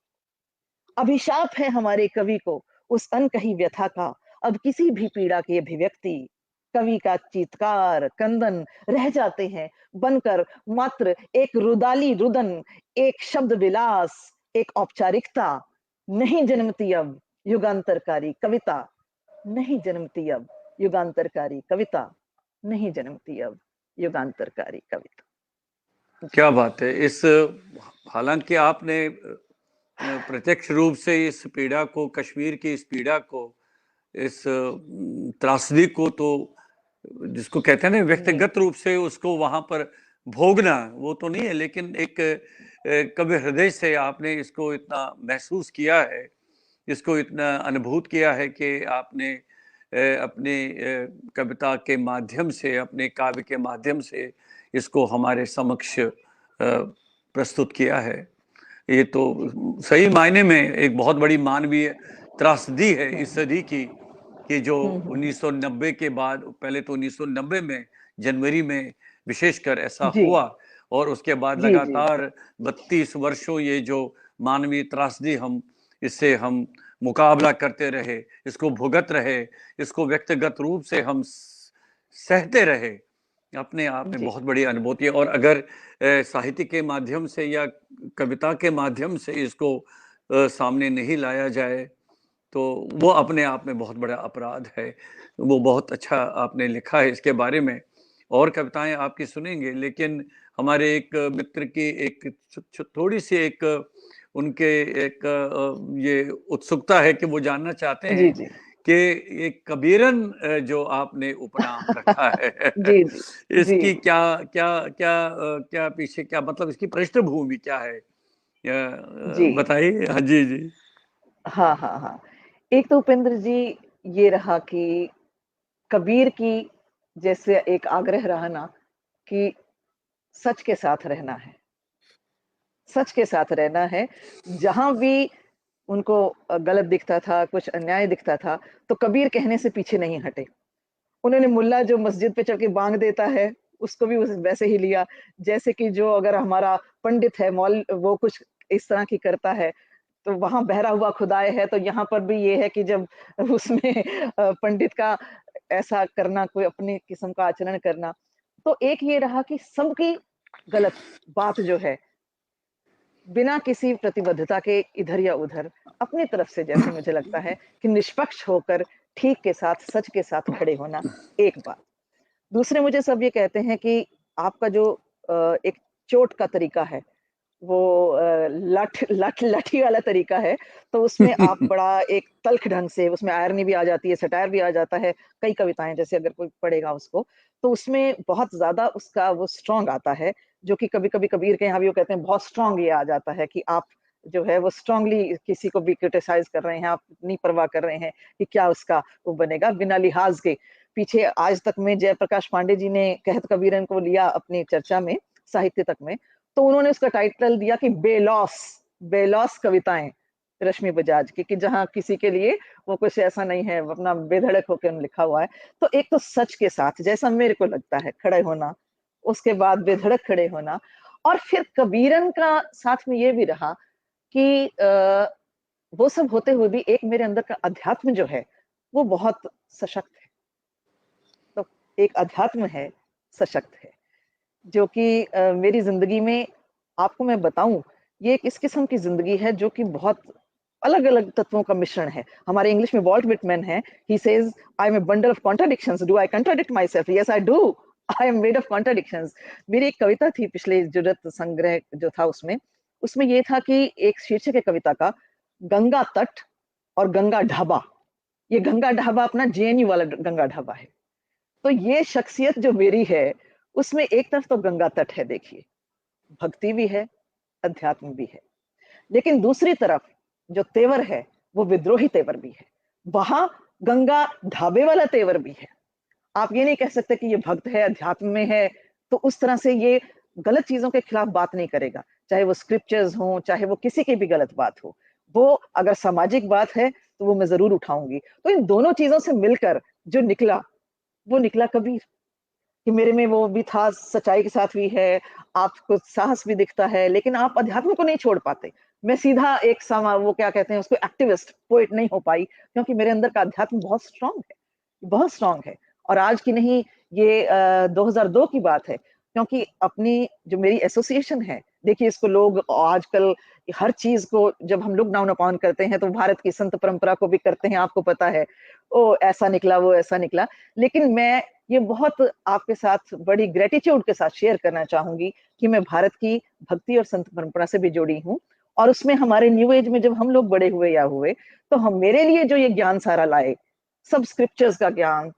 अभिशाप है हमारे कवि को उस अनकही व्यथा का। अब किसी भी पीड़ा की अभिव्यक्ति, कवि का चीत्कार कंदन रह जाते हैं बनकर मात्र एक रुदाली रुदन, एक शब्द विलास, एक औपचारिकता। नहीं जन्मती अब युगांतरकारी कविता, नहीं जन्मती अब युगांतरकारी कविता, नहीं जन्मती अब युगांतरकारी कविता। जी। क्या बात है। इस हालांकि आपने प्रत्यक्ष रूप से इस पीड़ा को, कश्मीर की इस पीड़ा को, इस त्रासदी को, तो जिसको कहते हैं ना जी। व्यक्तिगत रूप से उसको वहां पर भोगना, वो तो नहीं है, लेकिन एक कवि हृदय से आपने इसको इतना महसूस किया है, इसको इतना अनुभूत किया है कि आपने अपने कविता के माध्यम से, अपने काव्य के माध्यम से इसको हमारे समक्ष प्रस्तुत किया है। ये तो सही मायने में एक बहुत बड़ी मानवीय त्रासदी है इस सदी की, कि जो हम्म। 1990 के बाद, पहले तो 1990 में जनवरी में विशेषकर ऐसा जी हुआ, और उसके बाद जी जी। लगातार 32 वर्षों ये जो मानवीय त्रासदी इससे हम मुकाबला करते रहे, इसको भुगत रहे, इसको व्यक्तिगत रूप से हम सहते रहे, अपने आप में जी बहुत बड़ी अनुभूति है। और अगर साहित्य के माध्यम से या कविता के माध्यम से इसको सामने नहीं लाया जाए, तो वो अपने आप में बहुत बड़ा अपराध है। वो बहुत अच्छा आपने लिखा है इसके बारे में, और कविताएँ आपकी सुनेंगे, लेकिन हमारे एक मित्र की एक थोड़ी-सी एक उनके एक ये उत्सुकता है कि वो जानना चाहते जी, हैं जी। कि ये कबीरन जो आपने उपनाम रखा है जी, जी। जी, इसकी जी। क्या क्या क्या क्या पीछे क्या मतलब इसकी पृष्ठभूमि क्या है? जी। बताइए। हाँ जी, जी। हाँ, हाँ, हाँ। एक तो उपेंद्र जी ये रहा कि कबीर की जैसे एक आग्रह रहा ना कि सच के साथ रहना है। सच के साथ रहना है। जहाँ भी उनको गलत दिखता था, कुछ अन्याय दिखता था, तो कबीर कहने से पीछे नहीं हटे। उन्होंने मुल्ला जो मस्जिद पे चढ़ के बांग देता है, उसको भी उस वैसे ही लिया। जैसे कि जो अगर हमारा पंडित है, मौल वो कुछ इस तरह की करता है, तो वहाँ बहरा हुआ खुदाए है, तो यहाँ पर भी ये है कि जब उसमें पंडित का ऐसा करना, कोई अपनी किस्म का आचरण करना। तो एक ये रहा कि सबकी गलत बात जो है, बिना किसी प्रतिबद्धता के इधर या उधर, अपनी तरफ से जैसे मुझे लगता है कि निष्पक्ष होकर ठीक के साथ, सच के साथ खड़े होना, एक बात। दूसरे मुझे सब ये कहते हैं कि आपका जो एक चोट का तरीका है, वो लाठी वाला तरीका है, तो उसमें आप बड़ा एक तल्ख ढंग से उसमें आयरनी भी आ जाती है, सटायर भी आ जाता है, कई कविताएँ जैसे अगर कोई पढ़ेगा उसको, तो उसमें बहुत ज़्यादा उसका वो स्ट्रॉन्ग आता है, जो कि कभी-कभी कबीर के यहाँ भी वो कहते हैं बहुत स्ट्रॉन्ग ये आ जाता है कि आप जो है वो स्ट्रॉन्गली किसी को भी क्रिटिसाइज़ कर रहे हैं, आप इतनी परवाह कर रहे हैं कि क्या उसका वो बनेगा बिना लिहाज़ के। पीछे आज तक में जयप्रकाश पांडे जी ने कहत कबीरन को लिया अपनी चर्चा में, साहित्य तक में, तो उन्होंने उसका टाइटल दिया कि बेलौस, बेलौस कविताएँ रश्मि बजाज की, कि जहाँ किसी के लिए वो कुछ ऐसा नहीं है, वो अपना बेधड़क होके उन्होंने लिखा हुआ है। तो एक तो सच के साथ जैसा मेरे को लगता है खड़े होना, उसके बाद बेधड़क खड़े होना, और फिर कबीरन का साथ में ये भी रहा कि वो सब होते हुए भी एक मेरे अंदर का अध्यात्म जो है, वो बहुत सशक्त है। तो एक अध्यात्म है, सशक्त है। जो कि मेरी ज़िंदगी में आपको मैं बताऊँ, ये एक इस किस्म की ज़िंदगी है जो कि बहुत अलग-अलग तत्वों का मिश्रण है। हमारे इंग्लिश में वॉल्ट विटमैन है, he says I am a bundle of contradictions, do I contradict myself? Yes I do, I am made of contradictions. मेरी एक कविता थी पिछले जुरत संग्रह जो था उसमें ये था कि एक शीर्षक है कविता का, गंगा तट और गंगा ढाबा। ये गंगा ढाबा अपना जेएनयू वाला गंगा ढाबा है। तो ये शख्सियत जो मेरी है, उसमें एक तरफ तो गंगा तट है देखिए, भक्ति भी है, अध्यात्म भी है। लेकिन दूसरी तरफ जो तेवर है, वो विद्रोही तेवर भी है। वहाँ गंगा ढाबे वाला तेवर भी है। आप ये नहीं कह सकते कि ये भक्त है, अध्यात्म में है, तो उस तरह से ये गलत चीज़ों के खिलाफ बात नहीं करेगा। चाहे वो स्क्रिप्चर्स हों, चाहे वो किसी की भी गलत बात हो। वो अगर सामाजिक बात है, तो वो मैं ज़रूर उठाऊँगी। तो इन दोनों चीज़ों से मिलकर जो निकला, वो निकला कबीर। कि मेरे में वो भी था, सच्चाई के साथ भी है, आपको साहस भी दिखता है, लेकिन आप अध्यात्म को नहीं छोड़ पाते। मैं सीधा एक वो क्या कहते हैं उसको, एक्टिविस्ट, पोएट नहीं हो पाई, क्योंकि मेरे अंदर का अध्यात्म बहुत स्ट्रॉन्ग है। और आज की नहीं, ये 2002 की बात है, क्योंकि अपनी जो मेरी एसोसिएशन है, देखिए इसको लोग आजकल हर चीज़ को जब हम लुक डाउन अपॉन करते हैं, तो भारत की संत परंपरा को भी करते हैं, आपको पता है। ओह! ऐसा निकला, वो ऐसा निकला। लेकिन मैं ये बहुत आपके साथ बड़ी ग्रैटिट्यूड के साथ शेयर करना चाहूँगी कि मैं भारत की भक्ति और संत परंपरा से भी जुड़ी हूँ, और उसमें हमारे न्यू एज में जब हम लोग बड़े हुए या हुए, तो हम मेरे लिए जो ये ज्ञान सारा लाए, सब स्क्रिप्चर्स का ज्ञान,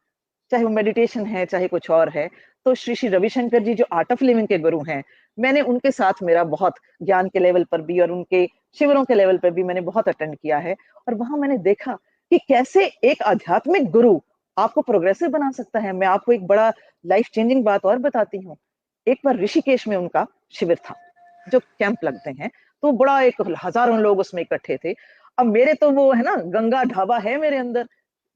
चाहे वो मेडिटेशन है, चाहे कुछ और है, तो श्री श्री रविशंकर जी जो आर्ट ऑफ लिविंग के गुरु हैं, मैंने उनके साथ मेरा बहुत ज्ञान के लेवल पर भी और उनके शिविरों के लेवल पर भी मैंने बहुत अटेंड किया है, और वहाँ मैंने देखा कि कैसे एक आध्यात्मिक गुरु आपको प्रोग्रेसिव बना सकता है। मैं आपको एक बड़ा लाइफ चेंजिंग बात और बताती हूँ। एक बार ऋषिकेश में उनका शिविर था, जो कैंप लगते हैं, तो बड़ा एक हज़ारों लोग उसमें इकट्ठे थे। अब मेरे तो वो है ना, गंगा ढाबा है मेरे अंदर।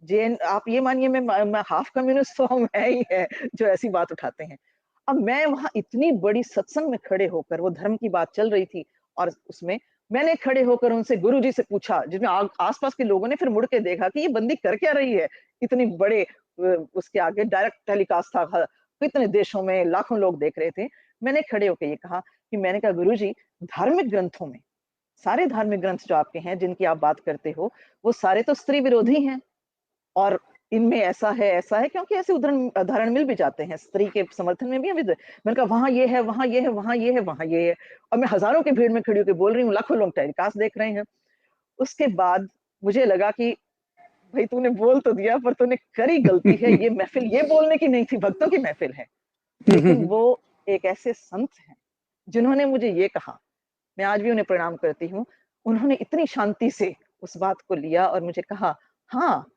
जैन आप ये मानिए, मैं हाफ कम्युनिस्ट तो हम है ही है, जो ऐसी बात उठाते हैं। अब मैं वहाँ इतनी बड़ी सत्संग में खड़े होकर, वो धर्म की बात चल रही थी, और उसमें मैंने खड़े होकर उनसे गुरुजी से पूछा, जिसमें आस-पास के लोगों ने फिर मुड़ के देखा कि ये बंदी कर क्या रही है? इतनी बड़े उसके आगे डायरेक्ट टेलीकास्ट था, कितने देशों में लाखों लोग देख रहे थे। मैंने खड़े होके ये कहा कि मैंने कहा, गुरुजी, धार्मिक ग्रंथों में सारे धार्मिक ग्रंथ जो आपके हैं, जिनकी आप बात करते हो, वो सारे तो स्त्री विरोधी हैं। और इनमें ऐसा है, क्योंकि ऐसे उदाहरण मिल भी जाते हैं, स्त्री के समर्थन में भी अभी मैंने कहा वहाँ ये है, वहाँ ये है, वहाँ ये है, वहाँ ये है, और मैं हज़ारों की भीड़ में खड़ी होके बोल रही हूँ, लाखों लोग टेलीकास्ट देख रहे हैं। उसके बाद मुझे लगा कि भई तूने बोल तो दिया, पर तूने करी गलती है, ये महफ़िल ये बोलने की नहीं थी, भक्तों की महफ़िल है। लेकिन वो एक ऐसे संत हैं, जिन्होंने मुझे ये कहा, मैं आज भी उन्हें प्रणाम करती हूँ। उन्होंने इतनी शांति से उस बात को लिया और मुझे कहा, "हाँ,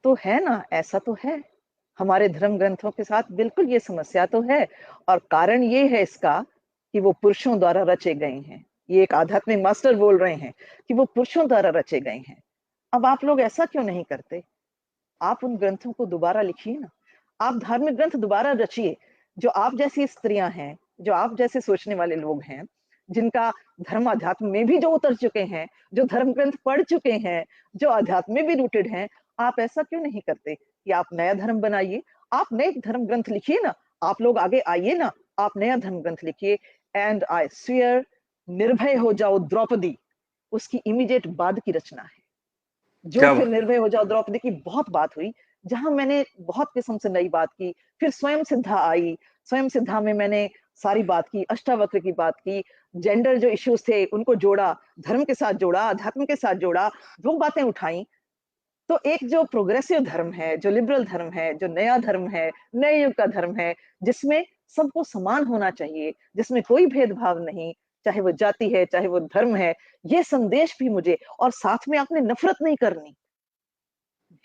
तो है ना, ऐसा तो है। हमारे धर्म ग्रंथों के साथ बिल्कुल ये समस्या तो है और कारण ये है इसका कि वो पुरुषों द्वारा रचे गए हैं। ये एक आध्यात्मिक मास्टर बोल रहे हैं कि वो पुरुषों द्वारा रचे गए हैं। अब आप लोग ऐसा क्यों नहीं करते? आप उन ग्रंथों को दोबारा लिखिए ना। आप धार्मिक ग्रंथ दोबारा रचिए। जो आप जैसी स्त्रियाँ हैं, जो आप जैसे सोचने वाले लोग हैं, जिनका धर्म अध्यात्म में भी जो उतर चुके हैं, जो धर्म ग्रंथ पढ़ चुके हैं, जो अध्यात्म में भी रूटेड हैं, आप ऐसा क्यों नहीं करते कि आप नया धर्म बनाइए? आप नए धर्म ग्रंथ लिखिए ना। आप लोग आगे आइए ना, आप नया धर्म ग्रंथ लिखिए। एंड आई स्वेयर, निर्भय हो जाओ द्रौपदी, उसकी इमीडिएट बाद की रचना है। जो क्या फिर बात निर्भय हो जाओ द्रौपदी की बहुत बात हुई, जहाँ मैंने बहुत किस्म से नई बात की। फिर स्वयं सिद्धा आई, स्वयं सिद्धा में मैंने सारी बात की, अष्टावक्र की बात की, जेंडर जो इश्यूज़ थे उनको जोड़ा, धर्म के साथ जोड़ा, अध्यात्म के साथ जोड़ा, वो बातें उठाई। तो एक जो प्रोग्रेसिव धर्म है, जो लिबरल धर्म है, जो नया धर्म है, नए युग का धर्म है, जिसमें सबको समान होना चाहिए, जिसमें कोई भेदभाव नहीं, चाहे वो जाति है, चाहे वो धर्म है, ये संदेश भी मुझे और साथ में आपने नफ़रत नहीं करनी,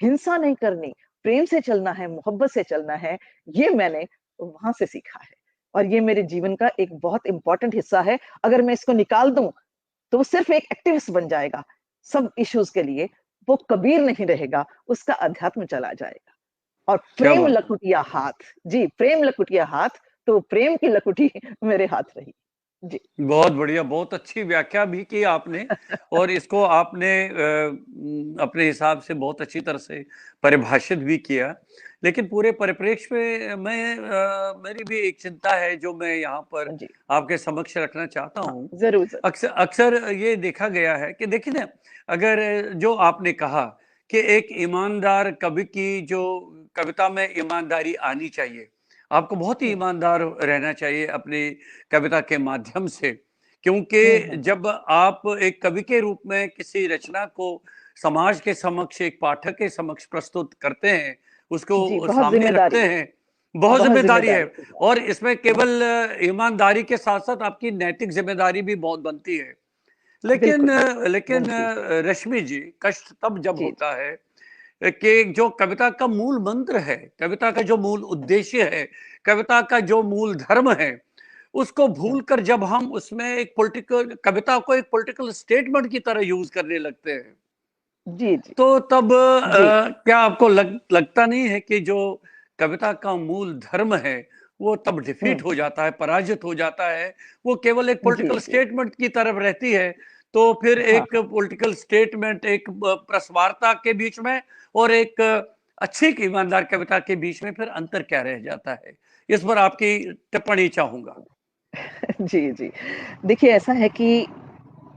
हिंसा नहीं करनी, प्रेम से चलना है, मोहब्बत से चलना है, ये मैंने वहाँ से सीखा है। और ये मेरे जीवन का एक बहुत इम्पोर्टेंट हिस्सा है। अगर मैं इसको निकाल दूँ, तो वो सिर्फ़ एक एक्टिविस्ट बन जाएगा, सब इश्यूज़ के लिए। वो कबीर नहीं रहेगा, उसका अध्यात्म चला जाएगा। और क्या प्रेम बात लकुटिया हाथ, जी, प्रेम लकुटिया हाथ, तो प्रेम की लकुटी मेरे हाथ रही। जी। बहुत बढ़िया, बहुत अच्छी व्याख्या भी की आपने और इसको आपने अपने हिसाब से बहुत अच्छी तरह से परिभाषित भी किया। लेकिन पूरे परिप्रेक्ष्य में मेरी भी एक चिंता है जो मैं यहाँ पर जी, आपके समक्ष रखना चाहता हाँ, हूँ। ज़रूर, ज़रूर। अक्सर अक्सर ये देखा गया है कि देखिए ना, अगर जो आपने कहा कि एक ईमानदार कवि की जो कविता में ईमानदारी आनी चाहिए, आपको बहुत ही हुँ, ईमानदार रहना चाहिए अपनी कविता के माध्यम से, हुँ, क्योंकि हुँ, हुँ। जब आप एक कवि के रूप में किसी रचना को समाज के समक्ष, एक पाठक के समक्ष प्रस्तुत करते हैं, जी, उसको बहुत सामने रखते ज़िम्मेदारी, हैं, बहुत बहुत ज़िम्मेदारी है। ज़िम्मेदारी के साथ। और इसमें केवल ईमानदारी के साथ-साथ आपकी नैतिक ज़िम्मेदारी भी बहुत बनती है। लेकिन बिल्कुल, लेकिन बनती है। रश्मि जी, कष्ट तब जब जी, होता है कि जो कविता का मूल मंत्र है, कविता का जो मूल उद्देश्य है, कविता का जो मूल धर्म है, उसको हुँ, भूलकर जब हम उसमें एक पॉलिटिकल कविता को एक पॉलिटिकल स्टेटमेंट की तरह यूज़ करने लगते हैं, जी, जी, तो तब जी, क्या आपको लगता नहीं है कि जो कविता का मूल धर्म है, वो तब हुँ, डिफीट हो जाता है, पराजित हो जाता है, वो केवल एक जी, पॉलिटिकल जी, स्टेटमेंट की तरफ रहती है, तो फिर हाँ, एक हाँ। पॉलिटिकल स्टेटमेंट, एक प्रस्वारता के बीच में और एक अच्छी ईमानदार कविता के बीच में फिर अंतर क्या रह जाता है? इस पर आपकी टिप्पणी चाहूँगा। जी, जी। देखिए ऐसा है कि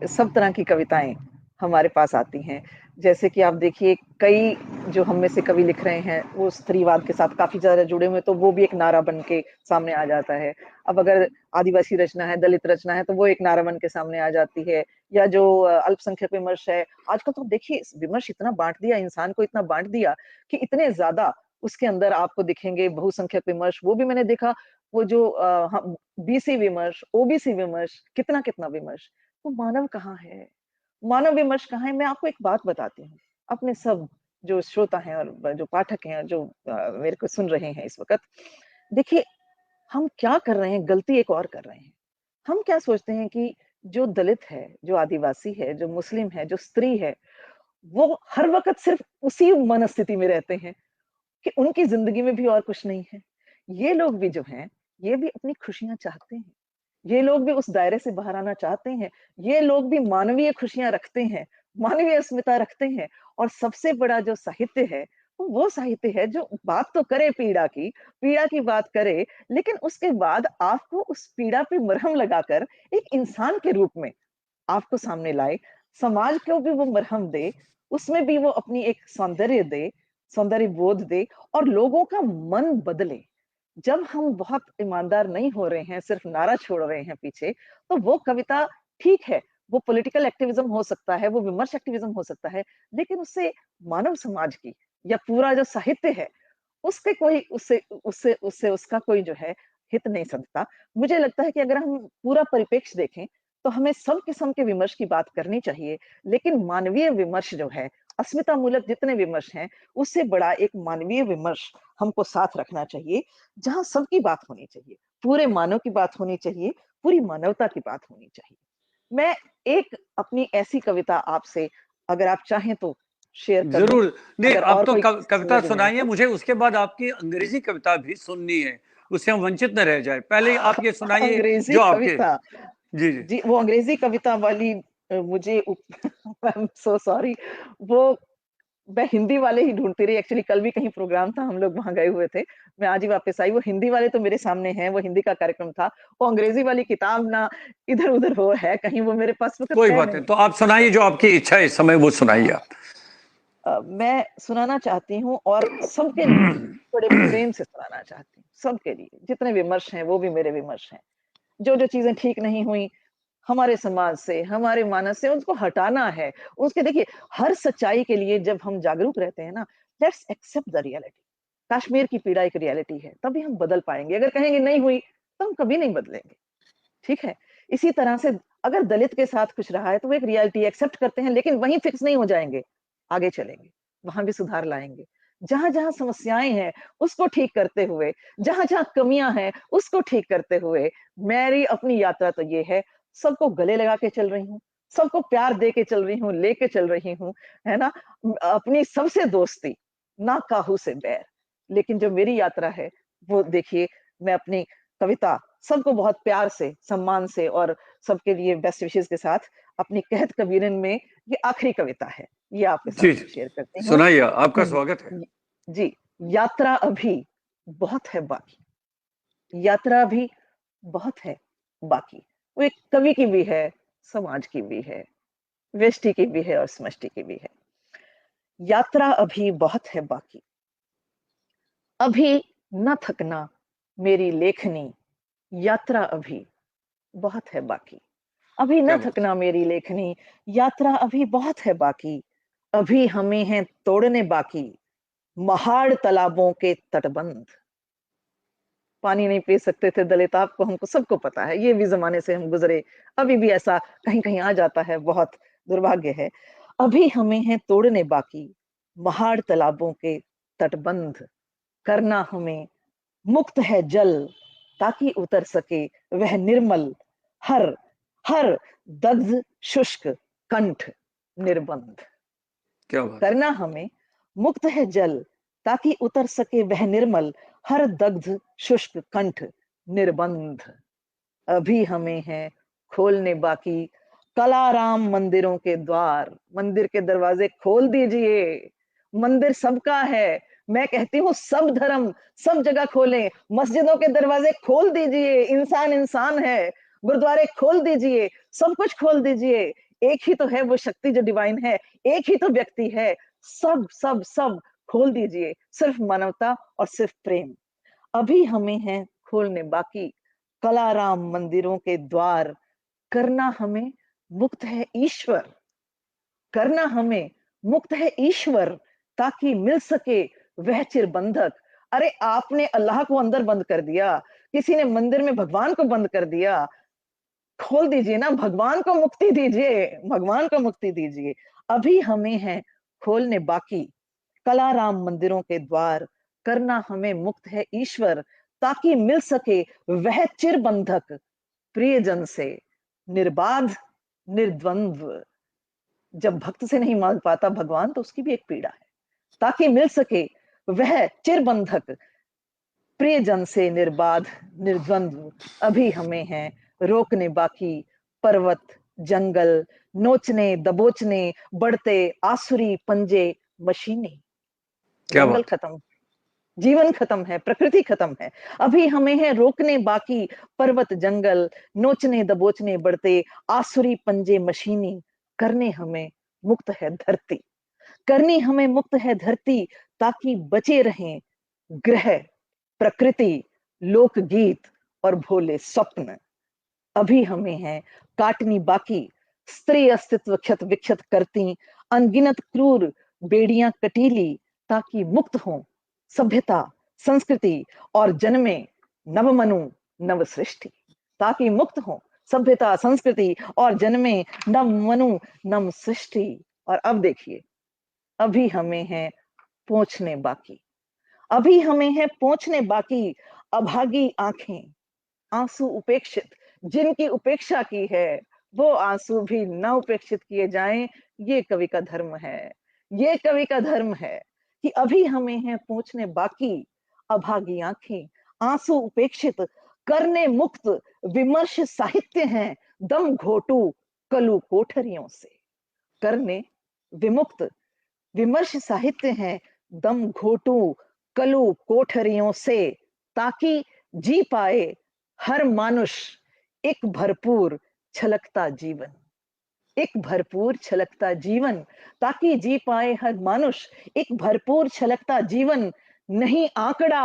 सब तरह की कविताएँ हमारे पास आती हैं। जैसे कि आप देखिए कई जो हम में से कवि लिख रहे हैं, वो स्त्रीवाद के साथ काफ़ी ज़्यादा जुड़े हुए हैं, तो वो भी एक नारा बन के सामने आ जाता है। अब अगर आदिवासी रचना है, दलित रचना है, तो वो एक नारा बन के सामने आ जाती है। या जो अल्पसंख्यक विमर्श है, आजकल तो देखिए विमर्श इतना बाँट दिया, इंसान को इतना बाँट दिया कि इतने ज़्यादा उसके अंदर आपको दिखेंगे बहुसंख्यक विमर्श। वो भी मैंने देखा, वो जो हम बीसी विमर्श, ओबीसी विमर्श, कितना-कितना विमर्श। तो मानव कहाँ है? मानव विमर्श कहाँ है? मैं आपको एक बात बताती हूँ। अपने सब जो श्रोता हैं और जो पाठक हैं, जो मेरे को सुन रहे हैं इस वक़्त, देखिए हम क्या कर रहे हैं, गलती एक और कर रहे हैं। हम क्या सोचते हैं कि जो दलित है, जो आदिवासी है, जो मुस्लिम है, जो स्त्री है, वो हर वक़्त सिर्फ़ उसी मनस्थिति में रहते हैं कि उनकी ज़िंदगी में भी और कुछ नहीं है। ये लोग भी जो हैं, ये भी अपनी खुशियाँ चाहते हैं। ये लोग भी उस दायरे से बाहर आना चाहते हैं। ये लोग भी मानवीय खुशियाँ रखते हैं, मानवीय अस्मिता रखते हैं और सबसे बड़ा जो साहित्य है, वो साहित्य है जो बात तो करे पीड़ा की बात करे, लेकिन उसके बाद आपको उस पीड़ा पे मरहम लगाकर एक इंसान के रूप में आपको सामने लाए, समाज को भी वो मरहम दे, उसमें भी वो अपनी एक सौंदर्य दे, सौंदर्य बोध दे और लोगों का मन बदले। जब हम बहुत ईमानदार नहीं हो रहे हैं, सिर्फ नारा छोड़ रहे हैं पीछे, तो वो कविता ठीक है, वो पॉलिटिकल एक्टिविज्म हो सकता है, वो विमर्श एक्टिविज्म हो सकता है, लेकिन उससे मानव समाज की या पूरा जो साहित्य है, उसके कोई उससे उससे उससे उसका कोई जो है हित नहीं समझता। मुझे लगता है कि अगर हम पूरा परिप्रेक्ष्य देखें, तो हमें सब किस्म के विमर्श की बात करनी चाहिए, लेकिन मानवीय विमर्श जो है, अस्मितामूलक जितने विमर्श हैं, उससे बड़ा एक मानवीय विमर्श हमको साथ रखना चाहिए, जहाँ सबकी बात होनी चाहिए, पूरे मानव की बात होनी चाहिए, पूरी मानवता की बात होनी चाहिए। मैं एक अपनी ऐसी कविता आपसे अगर आप चाहें तो शेयर कर दूं, जरूर। नहीं, अगर अब और तो कोई कविता संलग्न है सुनाइए तो। मुझे, उसके बाद आपकी अंग्रेजी कविता भी सुननी है, उससे हम वंचित न रह जाए। पहले आप ये सुनाइए अंग्रेजी जो आपके। कविता, जी जी। जी वो अंग्रेजी कविता वाली मुझे आई एम सो सॉरी, वो मैं हिंदी वाले ही ढूंढती रही। एक्चुअली कल भी कहीं प्रोग्राम था, हम लोग वहां गए हुए थे, मैं आज ही वापस आई। वो हिंदी वाले तो मेरे सामने हैं, वो हिंदी का कार्यक्रम था। वो अंग्रेजी वाली किताब ना इधर उधर हो है कहीं, वो मेरे पास वक्त कोई है बात नहीं, नहीं। तो आप सुनाइए जो आपकी इच्छा है इस समय, वो सुनाइए आप। मैं सुनाना चाहती हूँ और सबके लिए बड़े प्रेम से सुनाना चाहती हूँ, सबके लिए। जितने विमर्श हैं वो भी मेरे विमर्श हैं। जो जो चीजें ठीक नहीं हुई हमारे समाज से, हमारे मानस से, उसको हटाना है। उसके देखिए, हर सच्चाई के लिए जब हम जागरूक रहते हैं ना, let's accept the reality. Kashmir की पीड़ा एक रियलिटी है, तभी हम बदल पाएंगे। अगर कहेंगे नहीं हुई, तो हम कभी नहीं बदलेंगे। ठीक है? इसी तरह से अगर दलित के साथ कुछ रहा है, तो वो एक रियलिटी एक्सेप्ट करते हैं, लेकिन वहीं फिक्स नहीं हो जाएंगे, आगे चलेंगे, वहां भी सुधार लाएंगे। जहां जहां समस्याएं हैं उसको ठीक करते हुए, जहां जहां कमियां हैं उसको ठीक करते हुए, मेरी अपनी यात्रा तो ये है, सबको गले लगा के चल रही हूँ, सबको प्यार दे के चल रही हूँ, लेके चल रही हूँ, है ना? अपनी सबसे दोस्ती, ना काहू से बैर। लेकिन जो मेरी यात्रा है, वो देखिए, मैं अपनी कविता सबको बहुत प्यार से, सम्मान से और सबके लिए बेस्ट विशेस के साथ अपनी कहत कबीरन में ये आखिरी कविता है। ये आपके साथ जी मैं शेयर करती हूँ। सुनाइए, आपका स्वागत है। जी, यात्रा अभी बहुत है बाकी। यात्रा अभी बहुत है बाकी। वो एक कवि की भी है, समाज की भी है, व्यष्टि की भी है और समष्टि की भी है। यात्रा अभी बहुत है बाकी। अभी न थकना मेरी लेखनी, यात्रा अभी बहुत है बाकी। अभी क्या न बात। थकना मेरी लेखनी, यात्रा अभी बहुत है बाकी। अभी हमें हैं तोड़ने बाकी महाड़ तालाबों के तटबंध। पानी नहीं पी सकते थे दलित, आपको हमको सबको पता है, ये भी जमाने से हम गुजरे। अभी भी ऐसा कहीं कहीं आ जाता है, बहुत दुर्भाग्य है। अभी हमें हैं तोड़ने बाकी महाड़ तालाबों के तटबंध। करना हमें मुक्त है जल ताकि उतर सके वह निर्मल हर हर दग्ध शुष्क कंठ निर्बंध। क्या बात है। करना हमें मुक्त है जल ताकि उतर सके वह निर्मल हर दग्ध शुष्क कंठ निर्बंध। अभी हमें है खोलने बाकी कलाराम मंदिरों के द्वार। मंदिर के दरवाजे खोल दीजिए। मंदिर सबका है, मैं कहती हूँ सब धर्म सब जगह खोलें। मस्जिदों के दरवाजे खोल दीजिए, इंसान इंसान है। गुरुद्वारे खोल दीजिए, सब कुछ खोल दीजिए। एक ही तो है वो शक्ति जो डिवाइन है, एक ही तो व्यक्ति है। सब सब सब खोल दीजिए, सिर्फ मानवता और सिर्फ प्रेम। अभी हमें है खोलने बाकी कलाराम मंदिरों के द्वार। करना हमें मुक्त है ईश्वर। करना हमें मुक्त है ईश्वर ताकि मिल सके वह चिरबंधक। अरे आपने अल्लाह को अंदर बंद कर दिया, किसी ने मंदिर में भगवान को बंद कर दिया। खोल दीजिए ना, भगवान को मुक्ति दीजिए, भगवान को मुक्ति दीजिए। अभी हमें है खोलने बाकी कलाराम मंदिरों के द्वार। करना हमें मुक्त है ईश्वर ताकि मिल सके वह चिरबंधक प्रियजन से निर्बाध निर्द्वंद्व। जब भक्त से नहीं मान पाता भगवान, तो उसकी भी एक पीड़ा है। ताकि मिल सके वह चिरबंधक प्रियजन से निर्बाध निर्द्वंद्व। अभी हमें है रोकने बाकी पर्वत जंगल नोचने दबोचने बढ़ते आसुरी पंजे मशीनी। क्या जंगल बात। खत्म, जीवन खत्म है, प्रकृति खत्म है। अभी हमें है रोकने बाकी पर्वत जंगल, नोचने दबोचने बढ़ते आसुरी पंजे मशीनी, करने हमें मुक्त है धरती। करनी हमें मुक्त है धरती, ताकि बचे रहें ग्रह, प्रकृति, लोकगीत और भोले स्वप्न। अभी हमें है काटनी बाकी स्त्री अस्तित्व क्षत विक्षत करती, अनगिनत क्रूर बेड़ियां कटीली, ताकि मुक्त हो सभ्यता, संस्कृति और जन्मे नवमनु नव सृष्टि। ताकि मुक्त हो सभ्यता, संस्कृति और जन्मे नवमनु नव सृष्टि। और अब देखिए, अभी हमें है पहुंचने बाकी, अभी हमें है पहुंचने बाकी अभागी आंखें, आंसू उपेक्षित, जिनकी उपेक्षा की है वो आंसू भी न उपेक्षित किए जाएं। ये कवि का धर्म है, ये कवि का धर्म है कि अभी हमें है पहुंचने बाकी अभागी आंखें, आंसू उपेक्षित, करने मुक्त विमर्श साहित्य हैं दम घोटू कलू कोठरियों से। करने विमुक्त विमर्श साहित्य हैं दम घोटू कलू कोठरियों से, ताकि जी पाए हर मानुष एक भरपूर छलकता जीवन। एक भरपूर छलकता जीवन, ताकि जी पाए हर मानुष एक भरपूर छलकता जीवन। नहीं आंकड़ा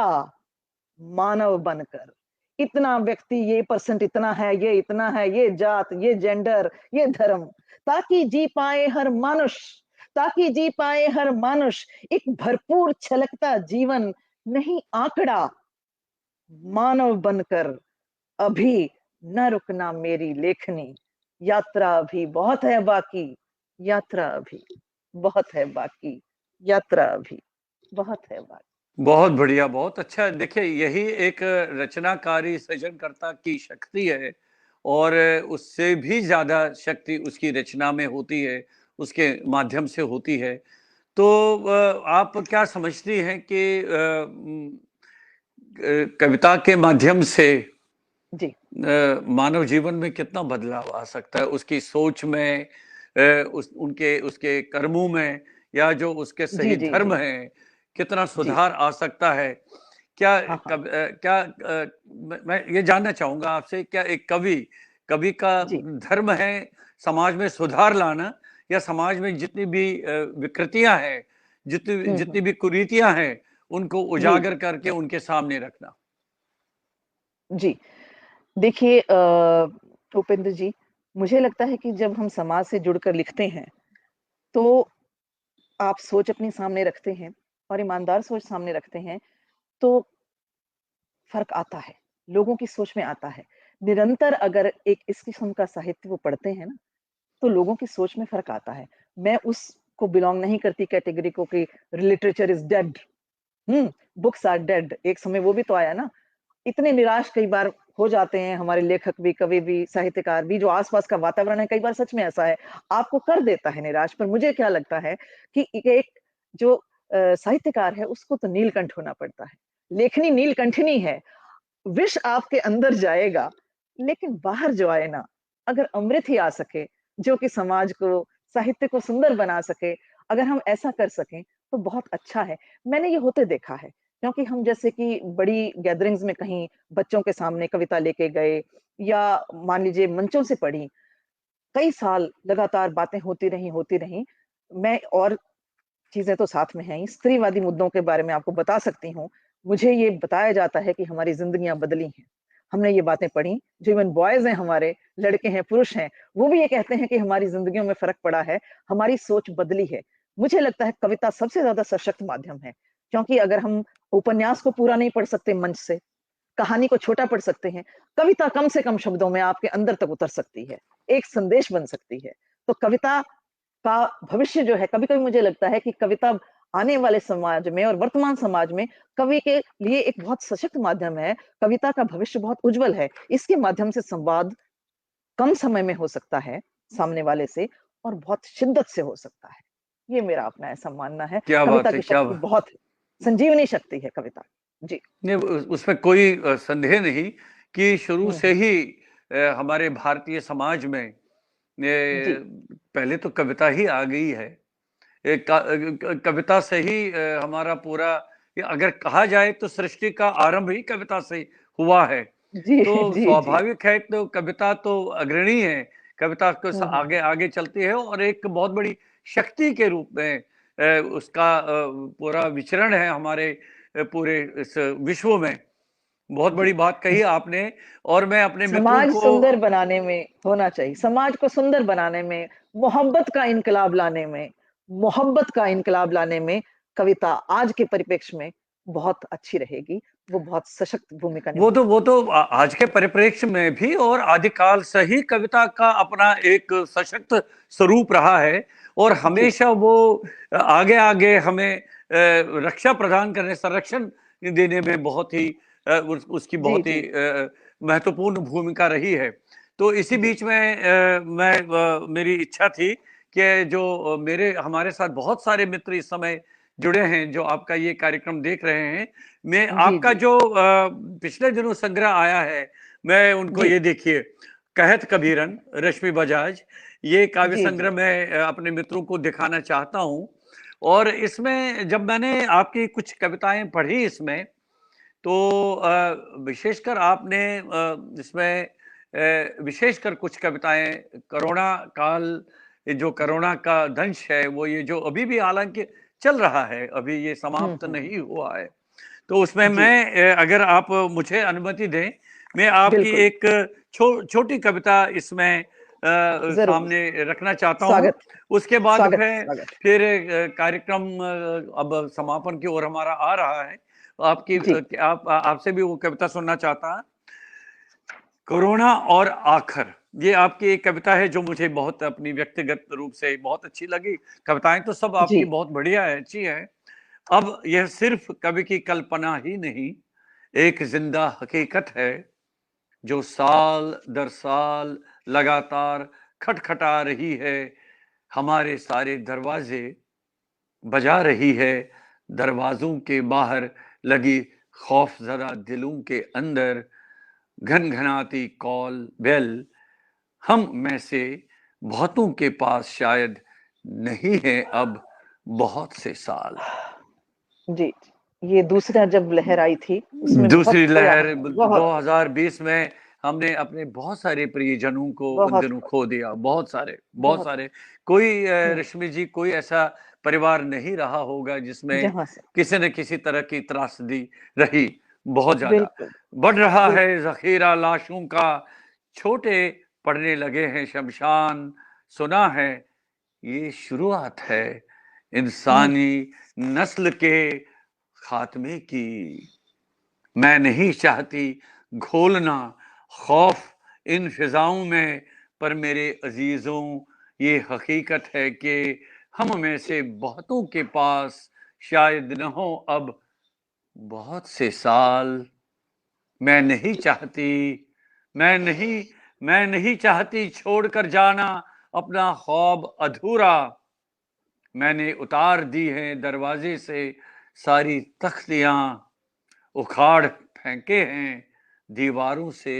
मानव बनकर, इतना व्यक्ति, ये परसेंट इतना है, ये इतना है, ये जात, ये जेंडर, ये धर्म, ताकि जी पाए हर मानुष, ताकि जी पाए हर मानुष एक भरपूर छलकता जीवन। नहीं आंकड़ा मानव बनकर, अभी न रुकना मेरी लेखनी, यात्रा अभी बहुत है बाकी, यात्रा अभी बहुत है बाकी, यात्रा अभी बहुत है बाकी। बहुत बढ़िया, बहुत अच्छा। देखिए, यही एक रचनाकारी सृजनकर्ता की शक्ति है और उससे भी ज़्यादा शक्ति उसकी रचना में होती है, उसके माध्यम से होती है। तो आप क्या समझती हैं कि कविता के माध्यम से जी मानव जीवन में कितना बदलाव आ सकता है? उसकी सोच में, उनके उसके कर्मों में, या जो उसके जी सही जी धर्म जी हैं, कितना जी। सुधार आ सकता है? क्या हाँ हाँ। मैं ये जानना चाहूँगा आपसे, क्या एक कवि कवि का जी। धर्म है समाज में सुधार लाना, या समाज में जितनी भी विकृतियाँ हैं, जितनी भी कुरीतियाँ हैं, उनको जी उजागर करके उनके सामने रखना? जी। देखिए उपेंद्र जी, मुझे लगता है कि जब हम समाज से जुड़कर लिखते हैं, तो आप सोच अपनी सामने रखते हैं और ईमानदार सोच सामने रखते हैं, तो फ़र्क आता है, लोगों की सोच में आता है। निरंतर अगर एक इस किस्म का साहित्य वो पढ़ते हैं ना, तो लोगों की सोच में फ़र्क आता है। मैं उसको बिलॉन्ग नहीं करती कैटेगरी को कि literature is dead. Books are dead, एक समय वो भी तो आया ना। इतने निराश कई बार हो जाते हैं हमारे लेखक भी, कवि भी, साहित्यकार भी, जो आस-पास का वातावरण है, कई बार सच में ऐसा है, आपको कर देता है निराश। पर मुझे क्या लगता है कि एक जो साहित्यकार है, उसको तो नीलकंठ होना पड़ता है। लेखनी नीलकंठनी है, विष आपके अंदर जाएगा, लेकिन बाहर जो आए ना, अगर अमृत ही आ सके, जो कि समाज को, साहित्य को सुंदर बना सके, अगर हम ऐसा कर सकें, तो बहुत अच्छा है। मैंने ये होते देखा है, क्योंकि हम जैसे कि बड़ी गैदरिंग्स में कहीं बच्चों के सामने कविता लेके गए, या मान लीजिए मंचों से पढ़ी, कई साल लगातार बातें होती रहीं। मैं और चीज़ें तो साथ में हैं ही, स्त्रीवादी मुद्दों के बारे में आपको बता सकती हूँ। मुझे ये बताया जाता है कि हमारी ज़िंदगियाँ बदली हैं। हमने ये बातें पढ़ी, जो इवन बॉयज़ हैं हमारे, लड़के हैं, पुरुष हैं, वो भी ये कहते हैं कि हमारी ज़िंदगियों में फ़र्क पड़ा है, हमारी सोच बदली है। मुझे लगता है कविता सबसे ज़्यादा सशक्त माध्यम है, क्योंकि अगर हम उपन्यास को पूरा नहीं पढ़ सकते मंच से, कहानी को छोटा पढ़ सकते हैं, कविता कम से कम शब्दों में आपके अंदर तक उतर सकती है, एक संदेश बन सकती है। तो कविता का भविष्य जो है, कभी-कभी मुझे लगता है कि कविता आने वाले समाज में और वर्तमान समाज में कवि के लिए एक बहुत सशक्त माध्यम है। कविता का भविष्य बहुत उज्जवल है। इसके माध्यम से संवाद कम समय में हो सकता है सामने वाले से, और बहुत शिद्दत से हो सकता है। ये मेरा अपना ऐसा मानना है। क्या कविता बात है! की शक्ति बहुत है, संजीवनी शक्ति है कविता। जी। नहीं, उसमें कोई संदेह नहीं कि शुरू हुँ, से हुँ। ही हमारे भारतीय समाज में जी। पहले तो कविता ही आ गई है। कविता से ही हमारा पूरा अगर कहा जाए तो सृष्टि का आरंभ ही कविता से हुआ है। जी, तो जी, जी। स्वाभाविक है, तो कविता तो अग्रणी है, कविता को हुँ। आगे आगे चलती है और एक बहुत बड़ी शक्ति के रूप में उसका पूरा विचरण है हमारे पूरे इस विश्व में। बहुत जी। बड़ी बात कही आपने। और मैं अपने मित्रों समाज को सुंदर बनाने में होना चाहिए, समाज को सुंदर बनाने में, मोहब्बत का इनकलाब लाने में कविता आज के परिप्रेक्ष्य में बहुत अच्छी रहेगी। वो बहुत सशक्त भूमिका निभाएगी। वो तो आज के परिप्रेक्ष्य में भी और आदिकाल से ही कविता का अपना एक सशक्त स्वरूप रहा है और जी, हमेशा वो आगे आगे हमें रक्षा प्रदान करने, संरक्षण देने में बहुत ही उसकी जी, बहुत ही जी, महत्वपूर्ण भूमिका रही है। तो इसी जी, बीच में मेरी इच्छा थी कि जो मेरे हमारे साथ बहुत सारे मित्र इस समय जुड़े हैं जो आपका ये कार्यक्रम देख रहे हैं। मैं जी, आपका जी, जो पिछले दिनों संग्रह आया है, मैं उनको जी, ये देखिए, कहत कबीरन, रश्मि बजाज, ये काव्य जी, जी, संग्रह मैं अपने मित्रों को दिखाना चाहता हूँ। और इसमें जब मैंने आपकी कुछ कविताएं पढ़ी इसमें, तो विशेषकर आपने इसमें विशेषकर कुछ कविताएं कोरोना काल, ये जो कोरोना का दंश है, वो ये जो अभी भी हालांकि चल रहा है, अभी ये हुँ, समाप्त हुँ, नहीं हुआ है। तो उसमें जी, मैं अगर आप मुझे अनुमति दें, मैं आपकी बिल्कुल, एक छोटी कविता इसमें ज़रूर, सामने रखना चाहता हूँ। स्वागत, उसके बाद स्वागत, मैं स्वागत। फिर कार्यक्रम अब समापन की ओर हमारा आ रहा है। आपकी जी, आपसे भी वो कविता सुनना चाहता है। कोरोना और आखर, ये आपकी एक कविता है जो मुझे बहुत अपनी व्यक्तिगत रूप से बहुत अच्छी लगी। कविताएं तो सब आपकी जी, बहुत बढ़िया है, अच्छी है। अब यह सिर्फ कवि की कल्पना ही नहीं, एक जिंदा हकीकत है जो साल दर साल लगातार खटखटा रही है, हमारे सारे दरवाजे बजा रही है, दरवाजों के बाहर लगी खौफजदा दिलों के अंदर घनघनाती कॉल बेल, हम में से बहुतों के पास शायद नहीं है अब बहुत से साल। जी, ये दूसरा जब लहर आई थी, उसमें बहुत दूसरी खोया लहर हमने, बहुत, 2020 में हमने अपने बहुत सारे प्रियजनों को उन बहुत दिनों खोया, खो दिया, बहुत सारे, बहुत बहुत सारे। कोई हुँ, रश्मि जी, कोई ऐसा परिवार नहीं रहा होगा जिसमें जहाँ से किसी न किसी तरह की त्रासदी रही, बहुत ज्यादा। बिल्कुल, बढ़ रहा है बिल्कुल। जखीरा लाशों का, छोटे पड़ने लगे हैं शमशान, सुना है ये शुरुआत है हुँ, इंसानी नस्ल के खात्मे की। मैं नहीं चाहती घोलना खौफ इन फिजाओं में, पर मेरे अजीजों, ये हकीकत है कि हम में से बहुतों के पास शायद न हो अब बहुत से साल। मैं नहीं चाहती, मैं नहीं मैं नहीं चाहती छोड़कर जाना अपना ख्वाब अधूरा। मैंने उतार दी हैं दरवाजे से सारी तख्तियां, उखाड़ फेंके हैं दीवारों से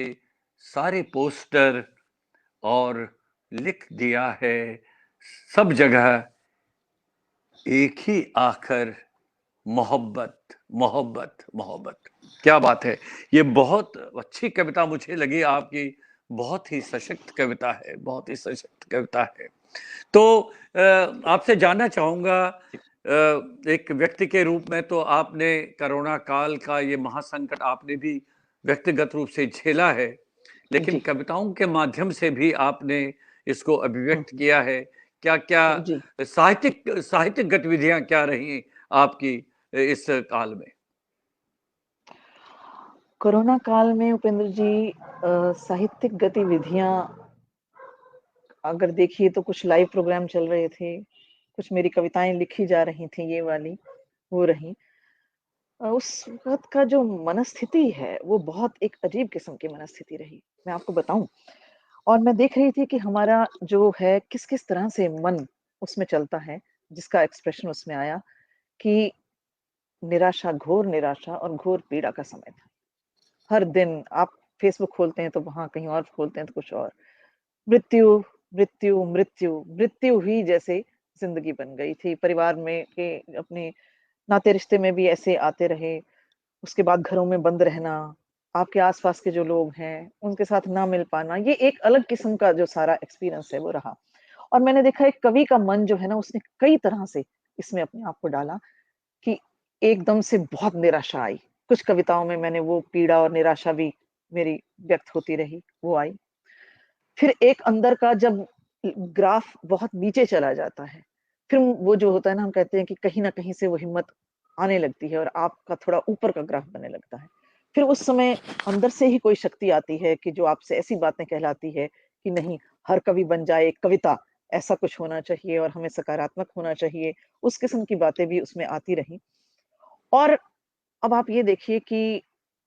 सारे पोस्टर, और लिख दिया है सब जगह एक ही आखर, मोहब्बत, मोहब्बत, मोहब्बत। क्या बात है! ये बहुत अच्छी कविता मुझे लगी आपकी, बहुत ही सशक्त कविता है, बहुत ही सशक्त कविता है। तो आपसे जानना चाहूँगा, एक व्यक्ति के रूप में तो आपने कोरोना काल का ये महासंकट आपने भी व्यक्तिगत रूप से झेला है, लेकिन जी, कविताओं के माध्यम से भी आपने इसको हुँ, अभिव्यक्त किया है। क्या-क्या जी। साहित्यिक साहित्यिक गतिविधियाँ क्या रहीं आपकी इस काल में? कोरोना काल में उपेंद्र जी साहित्यिक गतिविधियाँ अगर देखिए तो कुछ लाइव प्रोग्राम चल रहे थे, कुछ मेरी कविताएँ लिखी जा रही थी ये वाली, हो रहीं। उस वक़्त का जो मनस्थिति है, वो बहुत एक अजीब किस्म की मनस्थिति रही, मैं आपको बताऊँ। और मैं देख रही थी कि हमारा जो है किस-किस तरह से मन उसमें चलता है, जिसका एक्सप्रेशन उसमें आया कि निराशा, घोर निराशा और घोर पीड़ा का समय था। हर दिन आप फ़ेसबुक खोलते हैं तो वहाँ कहीं और खोलते हैं तो कुछ और। मृत्यु, मृत्यु, मृत्यु, मृत्यु ही जैसे ज़िंदगी बन गई थी। परिवार में के अपने नाते रिश्ते में भी ऐसे आते रहे। उसके बाद घरों में बंद रहना, आपके आस-पास के जो लोग हैं, उनके साथ ना मिल पाना, ये एक अलग किस्म का जो सारा एक्सपीरियंस है वो रहा। और मैंने देखा एक कवि का मन जो है ना, उसने कई तरह से इसमें अपने आप को डाला कि एकदम से बहुत निराशा आई। कुछ कविताओं में मैंने वो पीड़ा और निराशा भी मेरी व्यक्त होती रही, वो आई। फिर एक अंदर का जब ग्राफ बहुत नीचे चला जाता है, फिर वो जो होता है ना, हम कहते हैं कि कहीं न कहीं से वो हिम्मत आने लगती है और आपका थोड़ा ऊपर का ग्राफ बनने लगता है। फिर उस समय अंदर से ही कोई शक्ति आती है कि जो आपसे ऐसी बातें कहलाती है कि नहीं, हर कवि बन जाए एक कविता, ऐसा कुछ होना चाहिए और हमें सकारात्मक होना चाहिए। उस किस्म की बातें भी उसमें आती रहीं। और अब आप ये देखिए कि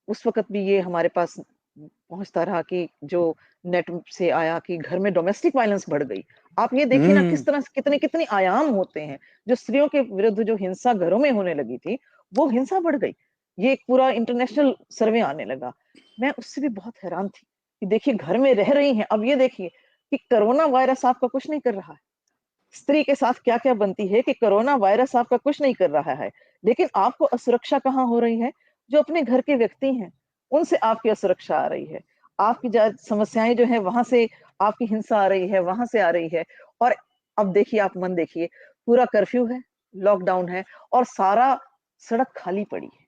उस वक़्त भी ये हमारे पास पहुँचता रहा कि जो नेट से आया कि घर में डोमेस्टिक वायलेंस बढ़ गई। आप ये देखिए ना किस हम्म। तरह से कितने-कितने आयाम होते हैं। जो स्त्रियों के विरुद्ध जो हिंसा घरों में होने लगी थी, वो हिंसा बढ़ गई। ये एक पूरा इंटरनेशनल सर्वे आने लगा। मैं उससे भी बहुत हैरान थी कि देखिए घर में रह रही हैं, अब ये देखिए कि कोरोना वायरस आपका कुछ नहीं कर रहा है। स्त्री के साथ क्या-क्या बनती है कि कोरोना वायरस आपका कुछ नहीं कर रहा है, लेकिन आपको असुरक्षा कहाँ हो रही है? जो अपने घर के व्यक्ति हैं, उनसे आपकी असुरक्षा आ रही है। आपकी समस्याएँ जो हैं वहाँ से आपकी हिंसा आ रही है, वहाँ से आ रही है। और अब देखिए आप मन देखिए, पूरा कर्फ्यू है, लॉकडाउन है और सारा सड़क खाली पड़ी है।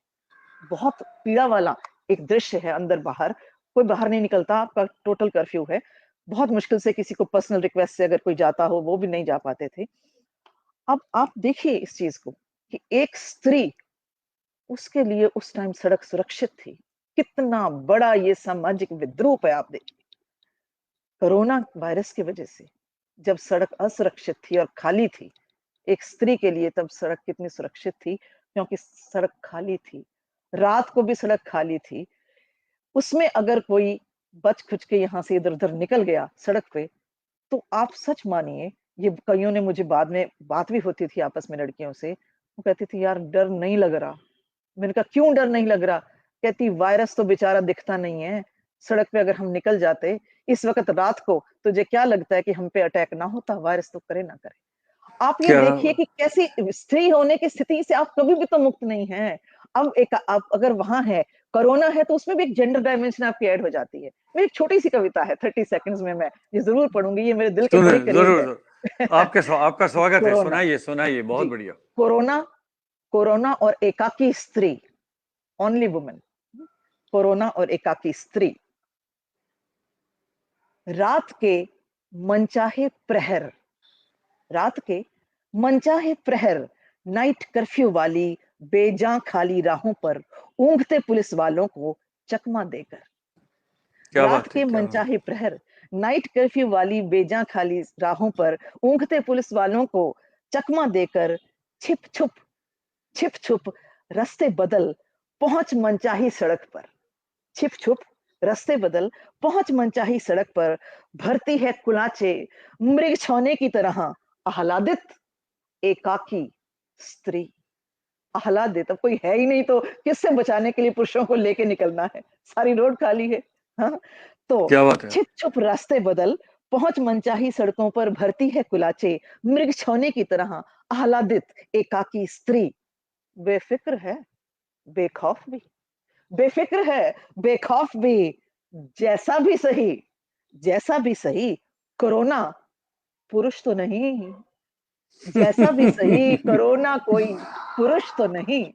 बहुत पीड़ा वाला एक दृश्य है अंदर-बाहर, कोई बाहर नहीं निकलता, आपका टोटल कर्फ्यू है। बहुत मुश्किल से किसी को पर्सनल रिक्वेस्ट से अगर कोई जाता हो, वो भी नहीं जा पाते थे। अब आप देखिए इस चीज़ को कि एक स्त्री, उसके लिए उस टाइम सड़क सुरक्षित थी। कितना बड़ा ये सामाजिक विद्रूप है आप देखिए। कोरोना वायरस की वजह से जब सड़क असुरक्षित थी और खाली थी, एक स्त्री के लिए तब सड़क कितनी सुरक्षित थी क्योंकि सड़क खाली थी। रात को भी सड़क खाली थी। उसमें अगर कोई बच-खुच के यहाँ से इधर-उधर निकल गया सड़क पे, तो आप सच मानिए, ये कइयों ने मुझे बाद में बात भी होती थी आपस में लड़कियों से, वो कहती थी, "यार डर नहीं लग रहा।" मैंने कहा, "क्यों डर नहीं लग रहा?" कहती, "वायरस तो बेचारा दिखता नहीं है। सड़क पे अगर हम निकल जाते, इस वक़्त रात को, तुझे क्या लगता है कि हम पे अटैक ना होता? वायरस तो करे ना करे।" आप ये क्या देखिए कि कैसी स्त्री होने की स्थिति से आप कभी भी तो मुक्त नहीं हैं। अब एक आप अगर वहाँ है, कोरोना है तो उसमें भी एक जेंडर डायमेंशन आपकी ऐड हो जाती है। मेरी एक छोटी-सी कविता है 30 सेकंड्स में मैं ये ज़रूर पढ़ूँगी, ये मेरे दिल के सुने बड़े करीब जरूर है। जरूर। आपका स्वागत है, कोरोना सुनाइए सुनाइए, बहुत जी, बढ़िया। कोरोना कोरोना और एकाकी स्त्री, ओनली वुमन, कोरोना और एकाकी स्त्री। रात के मनचाहे प्रहर रात के मनचाहे प्रहर, नाइट कर्फ्यू वाली बेजां खाली राहों पर ऊँघते पुलिस वालों को चकमा देकर। क्या रात बात है, के क्या बात। मनचाहे प्रहर, नाइट कर्फ्यू वाली बेजां खाली राहों पर ऊँघते पुलिस वालों को चकमा देकर छिप-छुप छिप-छुप रास्ते बदल पहुँच मनचाही सड़क पर। छिप-छुप रास्ते बदल पहुँच मनचाही सड़क पर, भरती है कुलाचे मृग छौने की तरह, आह्लादित एकाकी स्त्री। आह्लादित, अब कोई है ही नहीं तो किससे बचाने के लिए पुरुषों को लेके निकलना है? सारी रोड खाली है। हाँ? तो क्या बात है। छिप-छुप रास्ते बदल पहुँच मनचाही सड़कों पर, भरती है कुलाचे मृग छौने की तरह, आह्लादित एकाकी स्त्री। बेफ़िक्र है, बेखौफ भी। बेफ़िक्र है, बेखौफ भी। जैसा भी सही जैसा भी सही, कोरोना पुरुष तो नहीं। जैसा भी सही, कोरोना कोई पुरुष तो नहीं।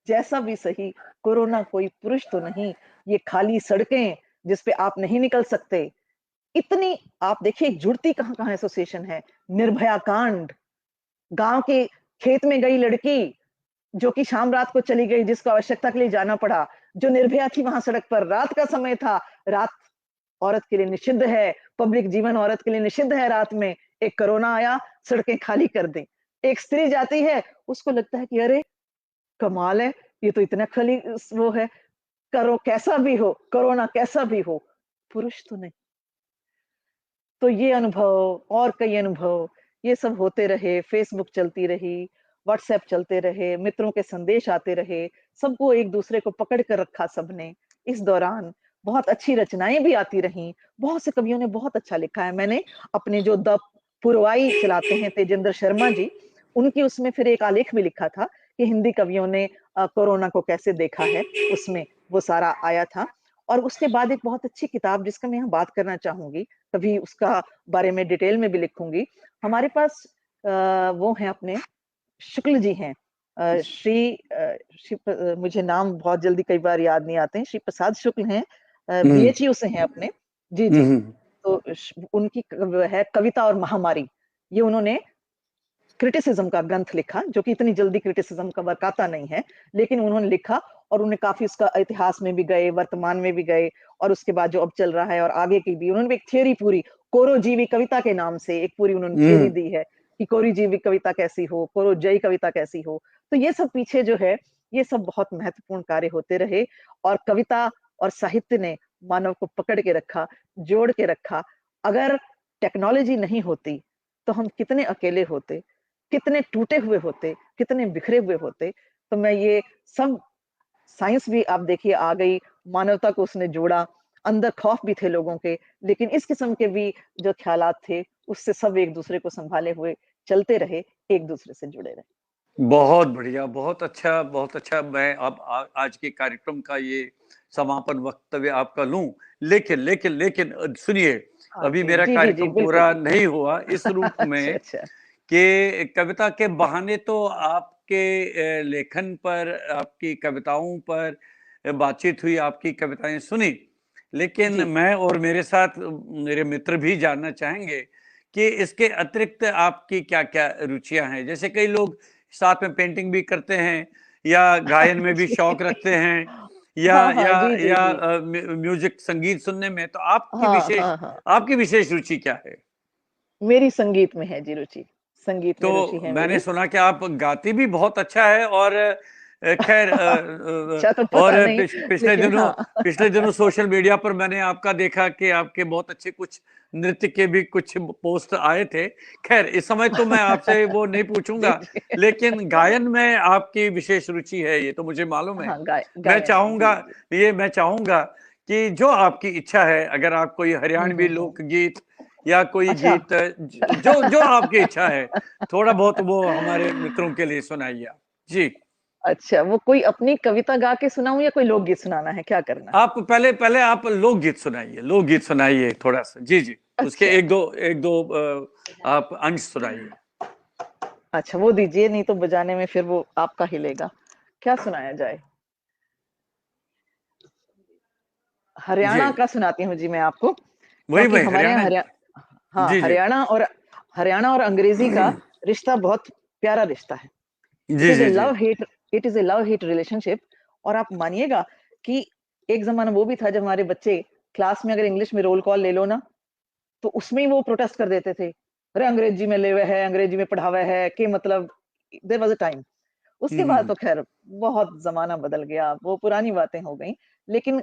जैसा भी सही, कोरोना कोई पुरुष तो नहीं। ये खाली सड़कें जिस पे आप नहीं निकल सकते। इतनी आप देखिए जुड़ती कहाँ-कहाँ एसोसिएशन है। निर्भया कांड, गाँव के खेत में गई लड़की जो कि शाम रात को चली गई, जिसको आवश्यकता के लिए जाना पड़ा, जो निर्भया थी वहाँ सड़क पर, रात का समय था, रात औरत के लिए निषिद्ध है, पब्लिक जीवन औरत के लिए निषिद्ध है रात में। एक कोरोना आया, सड़कें खाली कर दी। एक स्त्री जाती है, उसको लगता है कि अरे! कमाल है, ये तो इतना खाली वो है, करो कैसा भी हो, कोरोना कैसा भी हो, पुरुष तो नहीं। तो ये अनुभव और कई अनुभव, ये सब होते रहे, फ़ेसबुक चलती रही, व्हाट्सएप चलते रहे, मित्रों के संदेश आते रहे, सबको एक-दूसरे को पकड़ कर रखा सबने। इस दौरान बहुत अच्छी रचनाएँ भी आती रहीं, बहुत से कवियों ने बहुत अच्छा लिखा है। मैंने अपने जो द पुरवाई चलाते हैं तेजेंद्र शर्मा जी, उनकी उसमें फिर एक आलेख भी लिखा था कि हिंदी कवियों ने कोरोना को कैसे देखा है, उसमें वो सारा आया था। और उसके बाद एक बहुत अच्छी किताब जिसका मैं यहाँ बात करना चाहूँगी, कभी उसका बारे में डिटेल में भी लिखूँगी। हमारे पास वो हैं अपने शुक्ल जी हैं, मुझे नाम बहुत जल्दी कई बार याद नहीं आते हैं, श्री प्रसाद शुक्ल हैं, हम्म बीएचयू से हैं अपने। जी, जी। हम्म तो उनकी है कविता और महामारी, ये उन्होंने क्रिटिसिज्म का ग्रंथ लिखा, जो कि इतनी जल्दी क्रिटिसिज्म का वर्क आता नहीं है, लेकिन उन्होंने लिखा और उन्हें काफ़ी उसका इतिहास में भी गए, वर्तमान में भी गए और उसके बाद जो अब चल रहा है और आगे की भी उन्होंने एक थियरी पूरी कोरोजीवी कविता के नाम से एक पूरी उन्होंने थियरी हम्म दी है कि कोरोजीवी कविता कैसी हो, कोरोजयी कविता कैसी हो। तो ये सब पीछे जो है, ये सब बहुत महत्वपूर्ण कार्य होते रहे और कविता और साहित्य ने मानव को पकड़ के रखा, जोड़ के रखा। अगर टेक्नोलॉजी नहीं होती, तो हम कितने अकेले होते, कितने टूटे हुए होते, कितने बिखरे हुए होते। तो मैं ये सब साइंस भी आप देखिए आ गई, मानवता को उसने जोड़ा, अंदर खौफ भी थे लोगों के, लेकिन इस किस्म के भी जो ख़्यालात थे, उससे सब एक-दूसरे को सँभाले हुए चलते रहे, एक-दूसरे से जुड़े रहे। बहुत बढ़िया, बहुत अच्छा, बहुत अच्छा। मैं अब आज के कार्यक्रम का ये समापन वक्तव्य आपका लूँ, लेकिन सुनिए, हाँ अभी जी। मेरा जी, जी, जी, कार्यक्रम बिल्कुल, पूरा बिल्कुल। नहीं हुआ इस रूप अच्छा, में अच्छा। कि कविता के बहाने तो आपके लेखन पर, आपकी कविताओं पर बातचीत हुई, आपकी कविताएँ सुनी, लेकिन जी। मैं और मेरे साथ मेरे मित्र भी जानना चाहेंगे कि इसके अतिरिक्त आपकी क्या-क्या रुचियाँ हैं? जैसे कई लोग साथ में पेंटिंग भी करते हैं या गायन में भी जी। शौक रखते हैं या हाँ, हाँ। या जी, जी, या जी। म्यूज़िक संगीत सुनने में, तो हाँ, हाँ, हाँ। आपकी विशेष रुचि क्या है? मेरी संगीत में है जी रुचि, संगीत में रुचि तो है मैंने मेरी। सुना कि आप गाती भी बहुत अच्छा है और खैर अच्छा तो पता और नहीं, लेकिन हाँ। पिछले दिनों सोशल मीडिया पर मैंने आपका देखा कि आपके बहुत अच्छे कुछ नृत्य के भी कुछ पोस्ट आए थे। खैर इस समय तो मैं आपसे वो नहीं जी, पूछूँगा, जी। लेकिन गायन में आपकी विशेष रुचि है, ये तो मुझे मालूम है। हाँ, गायन में। जी, जी। मैं चाहूँगा कि जो आपकी इच्छा है, अगर आप कोई हुँ, हरियाणवी हुँ, हुँ। लोकगीत या कोई अच्छा। गीत जो जो आपकी इच्छा है, थोड़ा बहुत वो हमारे मित्रों के लिए सुनाइए आप। जी, अच्छा, वो कोई अपनी कविता गा के सुनाऊँ या कोई लोकगीत सुनाना है, क्या करना है? आप पहले पहले आप लोकगीत सुनाइए थोड़ा-सा। जी, जी, उसके अच्छा, 1-2 आप अंश सुनाइए। अच्छा वो दीजिए, नहीं तो बजाने में फिर वो आपका हिलेगा। क्या सुनाया जाए? जी, हरियाणा का सुनाती हूँ जी मैं आपको, क्योंकि वही हमारे यहाँ हरियाणा हाँ, जी, जी। हरियाणा और अंग्रेज़ी का रिश्ता बहुत प्यारा रिश्ता है। इट जी, इज़ ए जी, जी। Love hate it is a love hate relationship. और आप मानिएगा कि एक ज़माना वो भी था जब हमारे बच्चे क्लास में अगर इंग्लिश में रोल कॉल ले लो ना, तो उसमें ही वो प्रोटेस्ट कर देते थे। अरे अंग्रेजी में लेवे है, अंग्रेजी में पढ़ावे है कि मतलब देयर वाज़ अ टाइम। हुँ, उसके हुँ, बाद हुँ। तो ख़ैर बहुत ज़माना बदल गया, वो पुरानी बातें हो गईं। लेकिन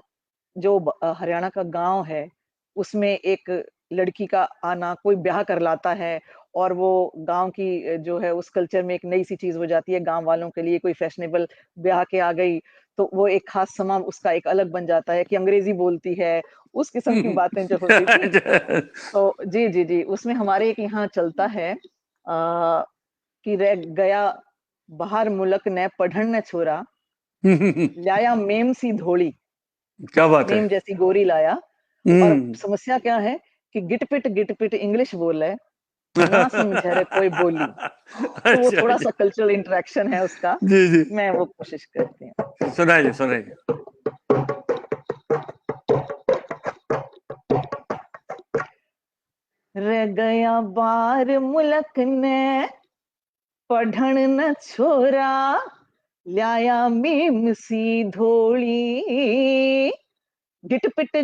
जो हरियाणा का गाँव है, उसमें एक लड़की का आना, कोई ब्याह कर लाता है और वो गाँव की जो है उस कल्चर में एक नई-सी चीज़ हो जाती है, गाँव वालों के लिए कोई फैशनेबल ब्याह के आ गई, तो वो एक ख़ास समा उसका एक अलग बन जाता है कि अंग्रेज़ी बोलती है, उस किस्म की बातें जो होती थी। तो जी, जी, जी, उसमें हमारे एक यहाँ चलता है कि रह गया बाहर मुल्क ने पढ़न न छोरा, लाया मेम सी धोली। क्या बात है! मेम जैसी गोरी लाया। और हुँ। समस्या क्या है कि गिट-पिट इंग्लिश बोले, ना समझे रे कोई बोली। तो वो अच्छा, थोड़ा-सा कल्चरल इंटरेक्शन है उसका, जी, जी। मैं वो कोशिश करती हूँ। सुनाइए, सुनाइए। रह गया बार मुल्क ने पढ़न न छोरा, ल्याया मीम सी धोली। गिट-पिट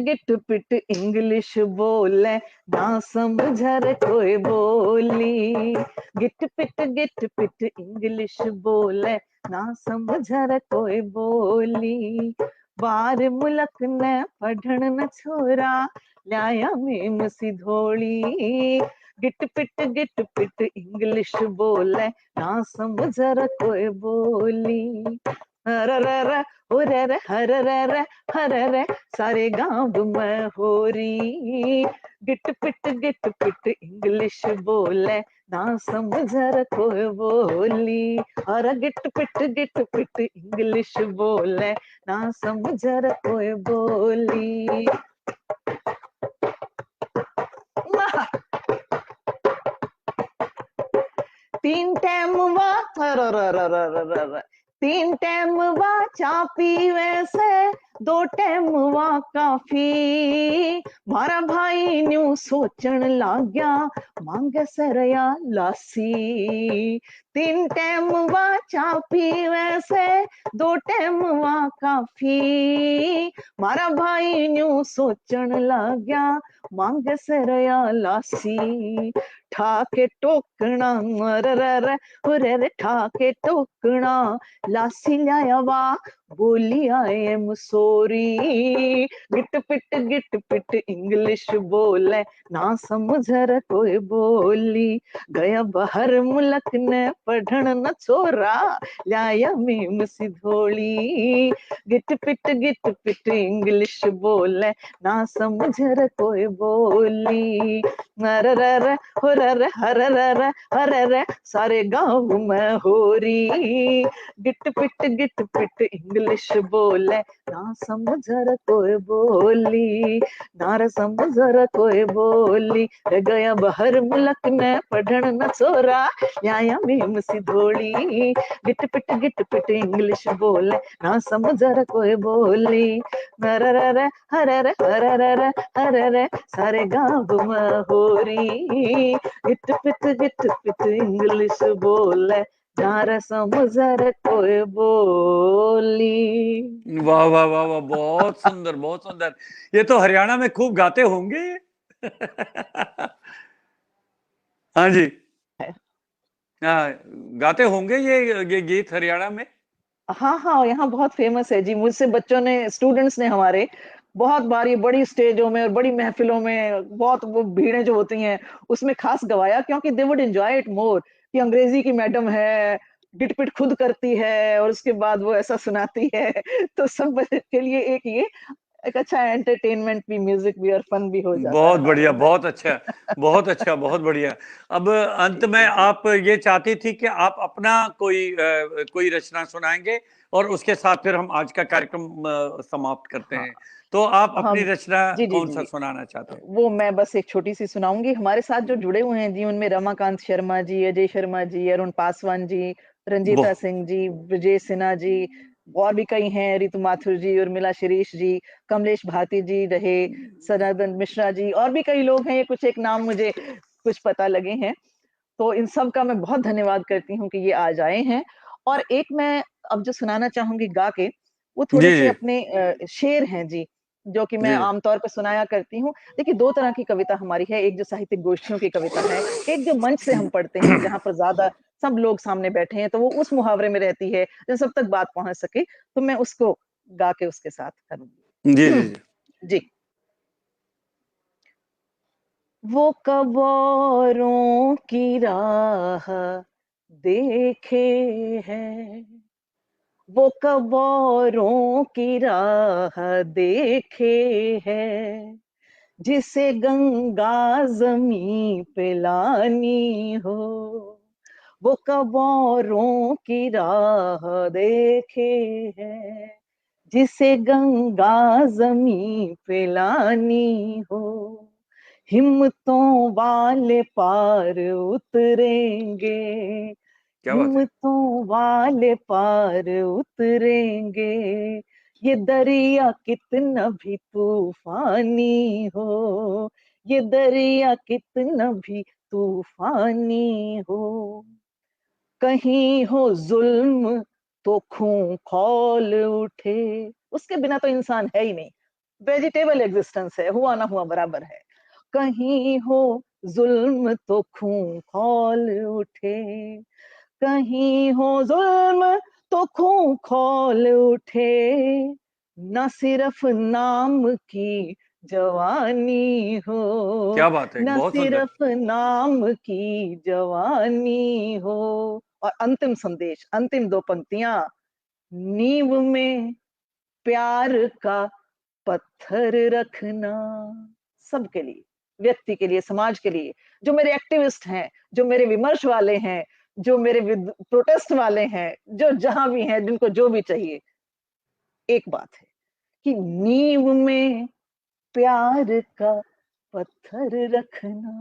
इंग्लिश बोले, ना समझ रे कोई बोली। गिट-पिट इंग्लिश बोले, ना समझ रे कोई बोली। बार मुल्क ने पढ़न न छोरा, लाया मीम सी धोली। गिट-पिट इंग्लिश बोले, ना समझ रे कोई बोली। र र र ओ रे रे हर रे रे हर रे सारे गाँव में हो रही। गिट पिट इंग्लिश बोले, ना समझ कोई बोली, और गिट पिट इंग्लिश बोले, ना समझ कोई बोली। तीन टाइम वा तीन टाइम वा चा पीवे से, दो टाइम वा काफी। मारा भाई न्यू सोचन लाग गया, मांगे सरया लासी। तीन टाइम वा चा पीवे से, दो टाइम वा काफी। मारा भाई न्यू सोचन लाग गया, मांगे सरया लासी। ठाके टोकना रे ठाके टोकना, लासी लाया वा बोली आई एम सॉरी। गिट पिट इंग्लिश बोले, ना समझ रे कोई बोली। गया बाहर मुल्क ने पढ़न न छोरा, लाया मीम सी धोली। गिट पिट इंग्लिश बोले, ना समझ रे कोई बोली। नर हर सारे गाँव में होरी। गिट पिट इंग्लिश बोले, ना समझ रे कोई बोली। ना रे समझ रे कोई बोली। रे गया बाहर मुल्क में पढ़न न छोरा, आया मीम सी धोली। गिट पिट इंग्लिश बोले, ना समझ रे कोई बोली। नर हर सारे गाँव में होरी। गिट पिट इंग्लिश बोले, ना रे समझ रे कोई बोली। वाह वाह वाह वाह, बहुत सुंदर बहुत सुंदर। ये तो हरियाणा में खूब गाते होंगे ये। हाँ जी, हाँ, गाते होंगे ये गीत हरियाणा में। हाँ हाँ, यहाँ बहुत फेमस है जी। मुझसे बच्चों ने, स्टूडेंट्स ने हमारे, बहुत बार ये बड़ी स्टेजों में और बड़ी महफिलों में, बहुत वो भीड़ें जो होती हैं उसमें खास गवाया, क्योंकि they would enjoy it more. कि अंग्रेजी की मैडम है, गिटपिट खुद करती है और उसके बाद वो ऐसा सुनाती है। तो सब बच्चे के लिए एक अच्छा एंटरटेनमेंट भी, म्यूजिक भी और फन भी हो जाता बहुत है बढ़िया, हमारे बहुत अच्छा, बहुत अच्छा, बहुत बढ़िया। अब अंत जी में जी जी। आप ये चाहती थी कि आप अपना कोई रचना सुनाएंगे और उसके साथ फिर हम आज का कार्यक्रम समाप्त करते हाँ हैं। तो आप हाँ अपनी रचना जी जी कौन सा जी। सुनाना चाहते हैं? वो मैं बस एक छोटी सी सुनाऊंगी। हमारे साथ जो जुड़े हुए हैं जी, उनमें रमाकांत शर्मा जी, अजय शर्मा जी, अरुण पासवान जी, वो रंजीता सिंह जी, विजय सिन्हा जी, और भी कई हैं, रितु माथुर जी, उर्मिला शिरीष जी, कमलेश भारती जी रहे, सनातन मिश्रा जी, और भी कई लोग हैं। ये कुछ एक नाम मुझे कुछ पता लगे हैं। तो इन सब का मैं बहुत धन्यवाद करती हूँ कि ये आज आए हैं। और एक मैं अब जो सुनाना चाहूंगी गा के, वो थोड़े जी से जी अपने शेर हैं जी, जो कि मैं जी आमतौर पर सुनाया करती हूँ। देखिए, दो तरह की कविता हमारी है। एक जो साहित्यिक गोष्ठियों की कविता है, एक जो मंच से हम पढ़ते हैं, जहाँ पर ज्यादा सब लोग सामने बैठे हैं, तो वो उस मुहावरे में रहती है जो सब तक बात पहुंच सके। तो मैं उसको गा के उसके साथ जी जी करूंगी। जी। जी। वो कबोरों की राह देखे है, वो कबोरों की राह देखे है, जिसे गंगा जमी पे लानी हो। वो कबोरों की राह देखे है, जिसे गंगा जमी पे लानी हो। हिम्मतों वाले पार उतरेंगे, क्या बात है। हिम्मतों वाले पार उतरेंगे। ये दरिया कितना भी तूफानी हो, ये दरिया कितना भी तूफानी हो। कहीं हो जुल्म तो खून खौल उठे, उसके बिना तो इंसान है ही नहीं। वेजिटेबल एग्जिस्टेंस है, हुआ ना हुआ बराबर है। कहीं हो जुल्म तो खून खौल उठे, कहीं हो जुल्म तो खून खौल उठे। न सिर्फ नाम की जवानी हो, क्या बात है, न बहुत सुंदर। सिर्फ नाम की जवानी हो। और अंतिम संदेश, अंतिम दो पंक्तियां। नींव में प्यार का पत्थर रखना, सबके लिए। व्यक्ति के लिए, समाज के लिए, जो मेरे एक्टिविस्ट हैं, जो मेरे विमर्श वाले हैं, जो मेरे प्रोटेस्ट वाले हैं, जो जहां भी हैं, जिनको जो भी चाहिए, एक बात है कि नींव में प्यार का पत्थर रखना,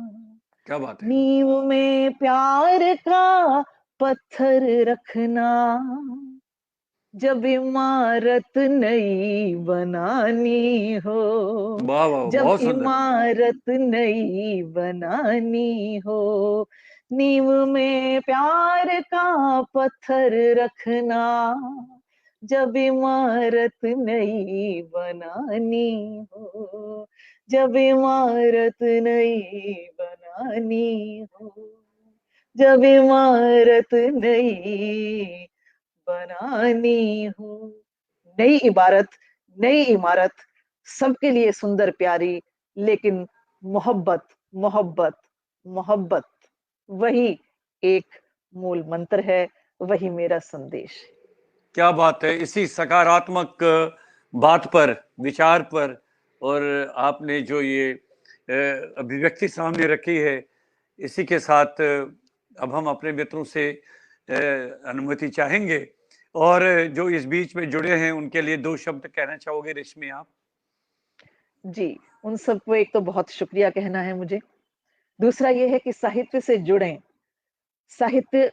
क्या बात है। नींव में प्यार का पत्थर रखना, जब इमारत नई बनानी हो, वाह वाह, जब बहुत सुंदर। इमारत नई बनानी हो, नींव में प्यार का पत्थर रखना, जब इमारत नई बनानी हो, जब इमारत नई बनानी हो, जब इमारत नई बनानी हो। नई इमारत सबके लिए सुंदर प्यारी, लेकिन मोहब्बत मोहब्बत मोहब्बत वही एक मूल मंत्र है, वही मेरा संदेश है। क्या बात है। इसी सकारात्मक बात पर, विचार पर, और आपने जो ये अभिव्यक्ति सामने रखी है, इसी के साथ अब हम अपने मित्रों से अनुमति चाहेंगे, और जो इस बीच में जुड़े हैं उनके लिए 2 शब्द कहना चाहोगे रेशमी आप? जी, उन सबको एक तो बहुत शुक्रिया कहना है मुझे। दूसरा ये है कि साहित्य से जुड़ें। साहित्य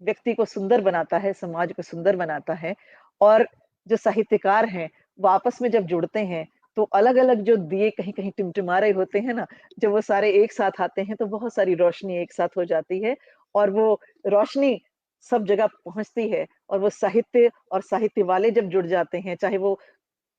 व्यक्ति को सुंदर बनाता है, समाज को सुंदर बनाता है, और जो साहित्यकार हैं, वो आपस में जब जुड़ते हैं, तो अलग-अलग जो दिए कहीं-कहीं टिमटिमा रहे होते हैं ना, जब वो सारे एक साथ आते हैं, तो बहुत सारी रोशनी एक साथ हो जाती है, और वो रोशनी सब जगह पहुँचती है, और वो साहित्य और साहित्य वाले जब जुड़ जाते हैं, चाहे वो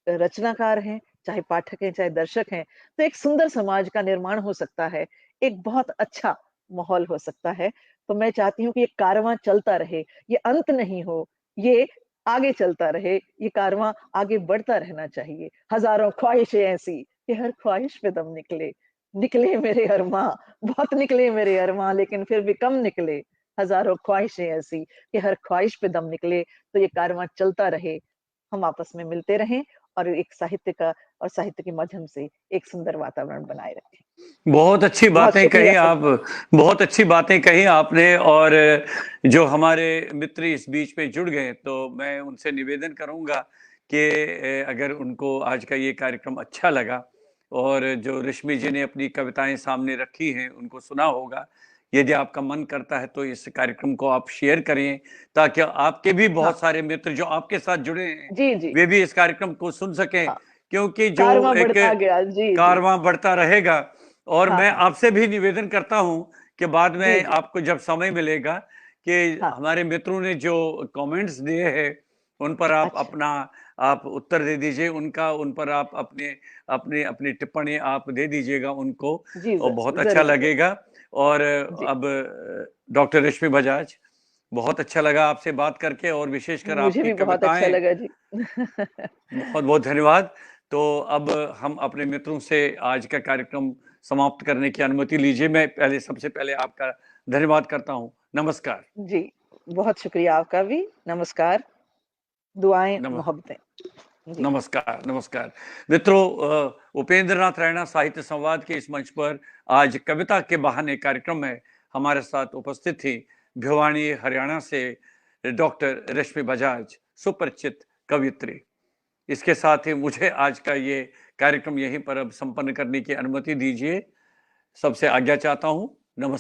रचनाकार हैं, चाहे पाठक हैं, चाहे दर्शक हैं, तो एक सुंदर समाज का निर्माण हो सकता है, एक बहुत अच्छा माहौल हो सकता है। तो मैं चाहती हूँ कि ये कारवां चलता रहे, ये अंत नहीं हो, ये आगे चलता रहे, ये कारवां आगे बढ़ता रहना चाहिए। हज़ारों ख्वाहिशें ऐसी कि हर ख्वाहिश पे दम निकले, निकले मेरे अरमां, बहुत निकले मेरे अरमां, लेकिन फिर भी कम निकले। हज़ारों ख्वाहिशें ऐसी कि हर ख्वाहिश पे दम निकले, तो ये कारवां चलता रहे, हम आपस में मिलते रहें, और एक साहित्य का और साहित्य के माध्यम से एक सुंदर वातावरण बनाए रखें। बहुत अच्छी बहुत बातें कही शुक्रिया आप, सबका। बहुत अच्छी बातें कही आपने, और जो हमारे मित्र इस बीच में जुड़ गए, तो मैं उनसे निवेदन करूँगा कि अगर उनको आज का ये कार्यक्रम अच्छा लगा, और जो रश्मि जी ने अपनी कविताएँ सामने रखी हैं, उनको सुना होगा। यदि आपका मन करता है तो इस कार्यक्रम को आप शेयर करें, ताकि आपके भी हाँ, बहुत सारे मित्र जो आपके साथ जुड़े हैं, जी, जी, वे भी इस कार्यक्रम को सुन सकें। हाँ, क्योंकि जो कारवां एक बढ़ता गया। जी, जी। कारवां बढ़ता रहेगा, और हाँ, मैं हाँ। आपसे भी निवेदन करता हूं कि बाद जी, में जी। आपको जब समय मिलेगा, कि हाँ, हमारे मित्रों ने जो कमेंट्स दिए हैं, उन पर आप अच्छा। अपना आप उत्तर दे दीजिए, उनका उन पर आप अपने अपनी अपनी टिप्पणी आप दे दीजिएगा उनको, जी, और बहुत अच्छा ज़रूर, ज़रूर। लगेगा। और जी, अब डॉक्टर रश्मि बजाज, बहुत अच्छा लगा आपसे बात करके, और विशेषकर मुझे आपकी भी बहुत अच्छा कविताएं। लगा जी। बहुत-बहुत धन्यवाद। तो अब हम अपने मित्रों से आज का कार्यक्रम समाप्त करने की अनुमति लीजिए। मैं सबसे पहले आपका धन्यवाद करता हूँ। नमस्कार। जी, बहुत शुक्रिया आपका भी। नमस्कार, दुआएँ, नम मोहब्बतें। जी। नमस्कार, नमस्कार। मित्रों, उपेंद्र नाथ रैना साहित्य संवाद के इस मंच पर आज कविता के बहाने कार्यक्रम में हमारे साथ उपस्थित थी भिवानी, हरियाणा से डॉक्टर रश्मि बजाज, सुपरिचित कवयित्री। इसके साथ ही मुझे आज का ये कार्यक्रम यहीं पर अब संपन्न करने की अनुमति दीजिए। सबसे आज्ञा चाहता हूँ। नमस्कार।